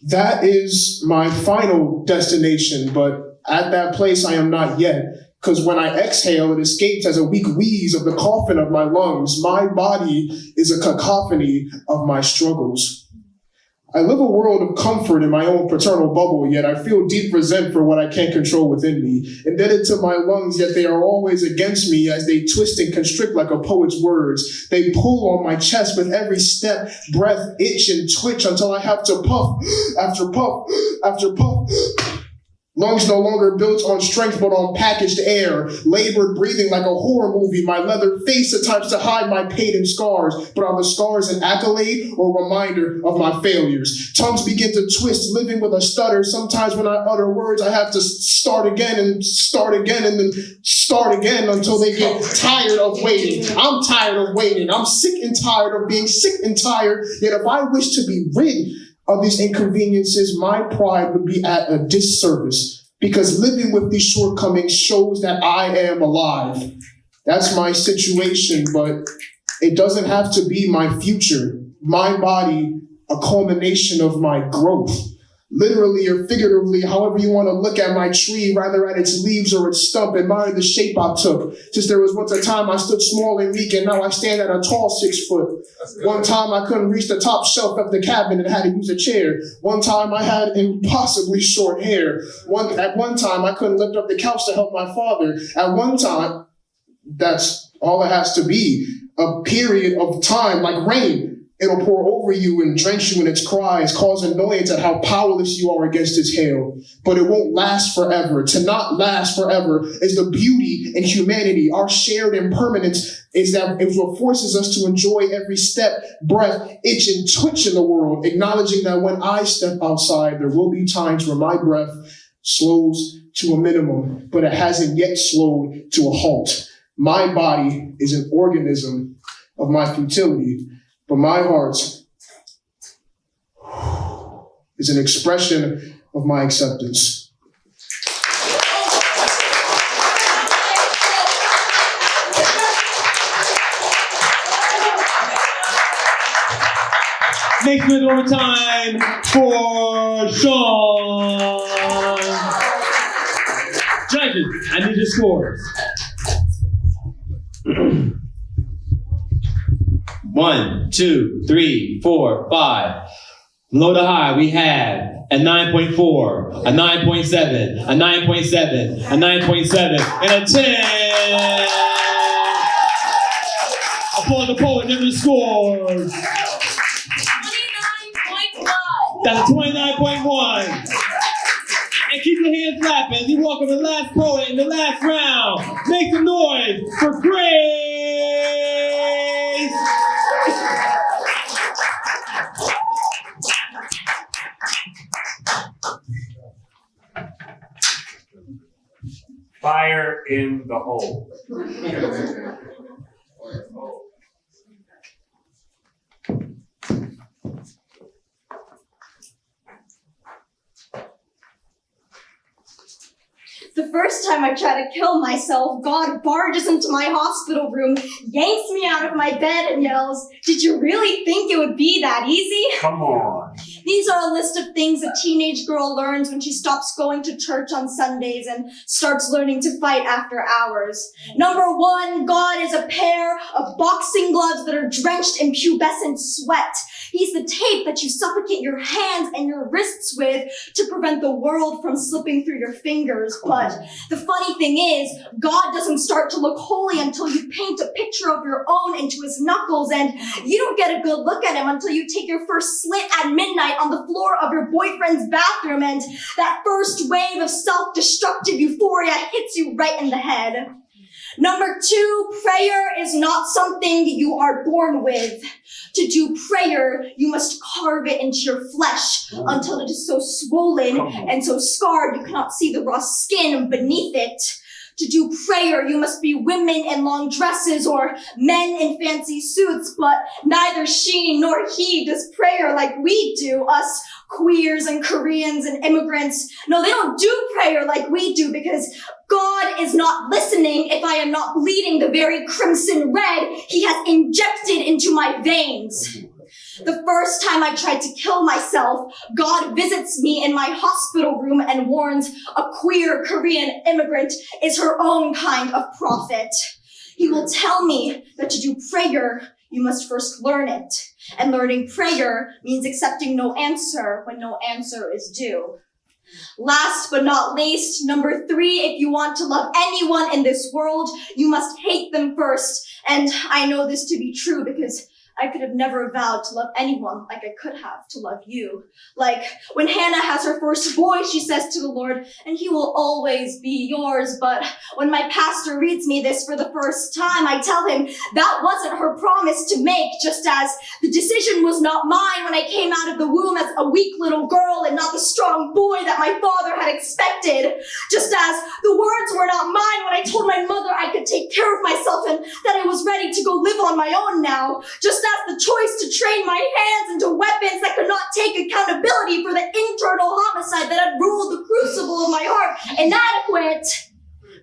That is my final destination, but at that place I am not yet. Because when I exhale, it escapes as a weak wheeze of the coffin of my lungs. My body is a cacophony of my struggles. I live a world of comfort in my own paternal bubble, yet I feel deep resent for what I can't control within me. Indebted to my lungs, yet they are always against me as they twist and constrict like a poet's words. They pull on my chest with every step, breath, itch, and twitch until I have to puff after puff after puff. Lungs no longer built on strength but on packaged air, labored breathing like a horror movie, my leather face at times to hide my pain and scars, but are the scars an accolade or reminder of my failures? Tongues begin to twist, living with a stutter. Sometimes when I utter words, I have to start again and start again and then start again until they get tired of waiting. I'm tired of waiting. I'm sick and tired of being sick and tired, yet if I wish to be rid of these inconveniences, my pride would be at a disservice, because living with these shortcomings shows that I am alive. That's my situation, but it doesn't have to be my future. My body, a culmination of my growth. Literally or figuratively, however you want to look at my tree, rather at its leaves or its stump, admire the shape I took. Since there was once a time I stood small and weak, and now I stand at a tall 6 foot. One time I couldn't reach the top shelf of the cabinet and had to use a chair. One time I had impossibly short hair. At one time I couldn't lift up the couch to help my father. At one time, that's all it has to be. A period of time like rain. It'll pour over you and drench you in its cries, cause annoyance at how powerless you are against its hail. But it won't last forever. To not last forever is the beauty in humanity. Our shared impermanence is that it what forces us to enjoy every step, breath, itch, and twitch in the world, acknowledging that when I step outside, there will be times where my breath slows to a minimum, but it hasn't yet slowed to a halt. My body is an organism of my futility. But my heart is an expression of my acceptance. Make it one more time for Sean. Judges, I need your scores. 1, 2, 3, 4, 5. From low to high, we have a 9.4, a 9.7, a 9.7, a 9.7, and a 10. Applaud the poet, never the scores. 29.1. That's a 29.1. And keep your hands clapping as you welcome the last poet in the last round. Make some noise for Grace. Fire in the hole. The first time I try to kill myself, God barges into my hospital room, yanks me out of my bed and yells, "Did you really think it would be that easy?" Come on. These are a list of things a teenage girl learns when she stops going to church on Sundays and starts learning to fight after hours. Number 1, God is a pair of boxing gloves that are drenched in pubescent sweat. He's the tape that you suffocate your hands and your wrists with to prevent the world from slipping through your fingers. But the funny thing is, God doesn't start to look holy until you paint a picture of your own into his knuckles, and you don't get a good look at him until you take your first slit at midnight on the floor of your boyfriend's bathroom, and that first wave of self-destructive euphoria hits you right in the head. Number 2, prayer is not something you are born with. To do prayer, you must carve it into your flesh until it is so swollen and so scarred you cannot see the raw skin beneath it. To do prayer, you must be women in long dresses or men in fancy suits, but neither she nor he does prayer like we do, us queers and Koreans and immigrants. No, they don't do prayer like we do because God is not listening if I am not bleeding the very crimson red he has injected into my veins. The first time I tried to kill myself, God visits me in my hospital room and warns a queer Korean immigrant is her own kind of prophet. He will tell me that to do prayer, you must first learn it. And learning prayer means accepting no answer when no answer is due. Last but not least, number 3, if you want to love anyone in this world, you must hate them first. And I know this to be true because I could have never vowed to love anyone like I could have to love you. Like when Hannah has her first boy, she says to the Lord, and he will always be yours. But when my pastor reads me this for the first time, I tell him that wasn't her promise to make, just as the decision was not mine when I came out of the womb as a weak little girl and not the strong boy that my father had expected. Just as the words were not mine when I told my mother I could take care of myself and that I was ready to go live on my own now. Just as the choice to train my hands into weapons that could not take accountability for the internal homicide that had ruled the crucible of my heart inadequate.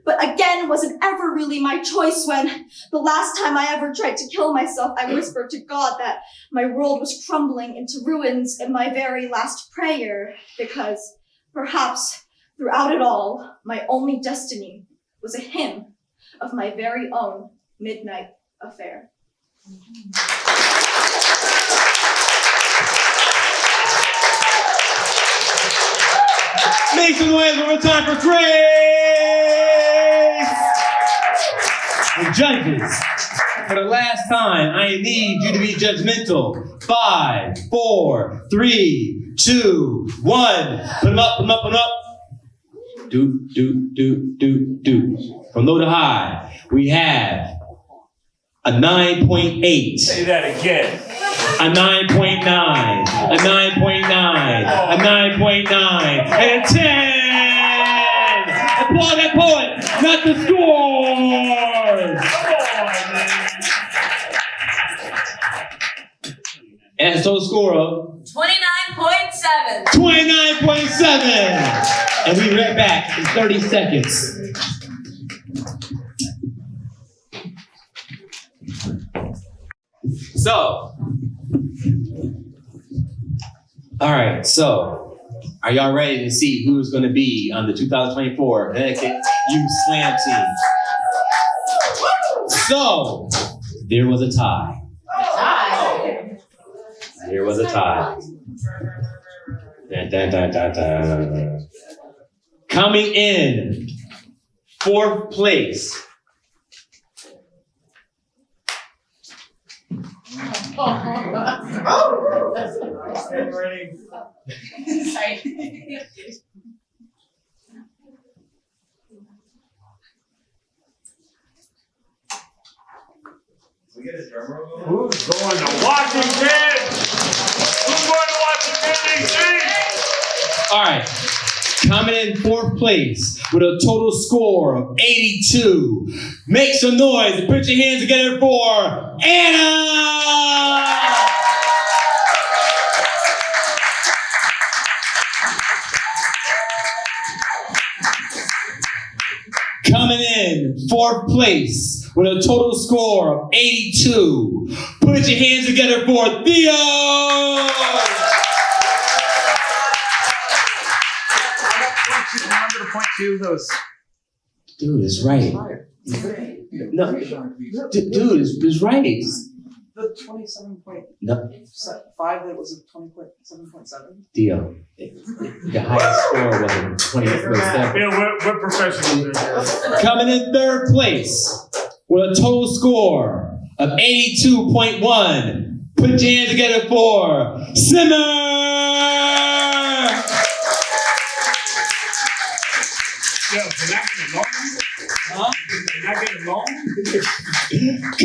But again, wasn't ever really my choice when the last time I ever tried to kill myself, I whispered to God that my world was crumbling into ruins in my very last prayer, because perhaps throughout it all, my only destiny was a hymn of my very own midnight affair. Make some noise one more time for Grace! And judges, for the last time, I need you to be judgmental. 5, 4, 3, 2, 1. Put them up, put them up, put them up. Do. From low to high, we have a 9.8. Say that again. A 9.9, a 9.9, a 9.9, and a 10! Applaud that poet, not the scores! And a total score of 29.7. 29.7! And we right back in 30 seconds. So, all right, so are y'all ready to see who's going to be on the 2024 Connecticut Youth Slam Team? So, there was a tie. There was a tie. Dun, dun, dun, dun, dun. Coming in 4th place. Who's going to Washington? Who's going to Washington, D.C.? All right. Coming in 4th place with a total score of 82. Make some noise and put your hands together for Anna! Coming in 4th place with a total score of 82. Put your hands together for Theo! Remember to point to those. Dude, it's right. No, dude, it's right. The 27.5 No, that was a 20.7.7. Theo. The highest score wasn't 20.7. Yeah, we're professionals. Coming in 3rd place with a total score of 82.1. Put your hands together for Simmer! Yo, can I get a loan? Huh? Can I get a loan?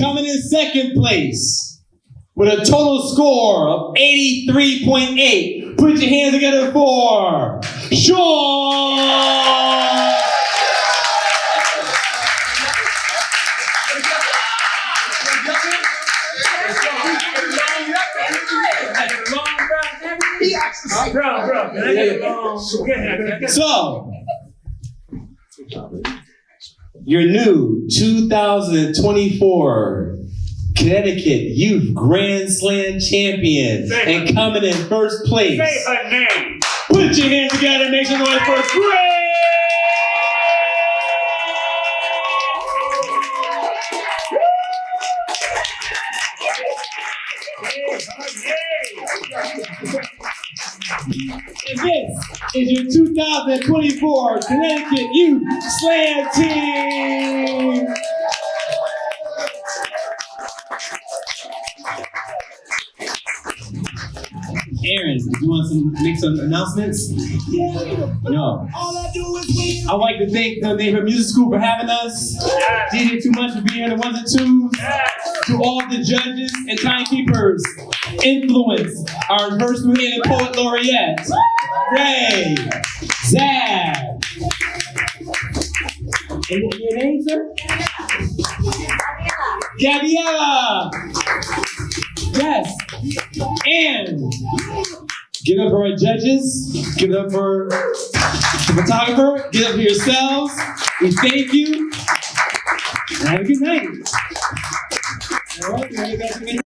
Coming in 2nd place with a total score of 83.8. Put your hands together for Sean! Bro, can I get a loan? So, your new 2024 Connecticut Youth Grand Slam champion and coming in first place. Say her name. Put your hands together and make some noise for Bray! And this is your 2024 Connecticut Youth Slam Team! Aaron, do you want to make some announcements? No. I'd like to thank the Neighborhood Music School for having us. DJ Too Much for being here, the ones and twos. To all the judges and timekeepers, Influence, our first New England Poet Laureate, Ray, Zach. And your name, sir? Gabriella. Yes. And give it up for our judges. Give it up for the photographer. Give it up for yourselves. We thank you. And have a good night. All right,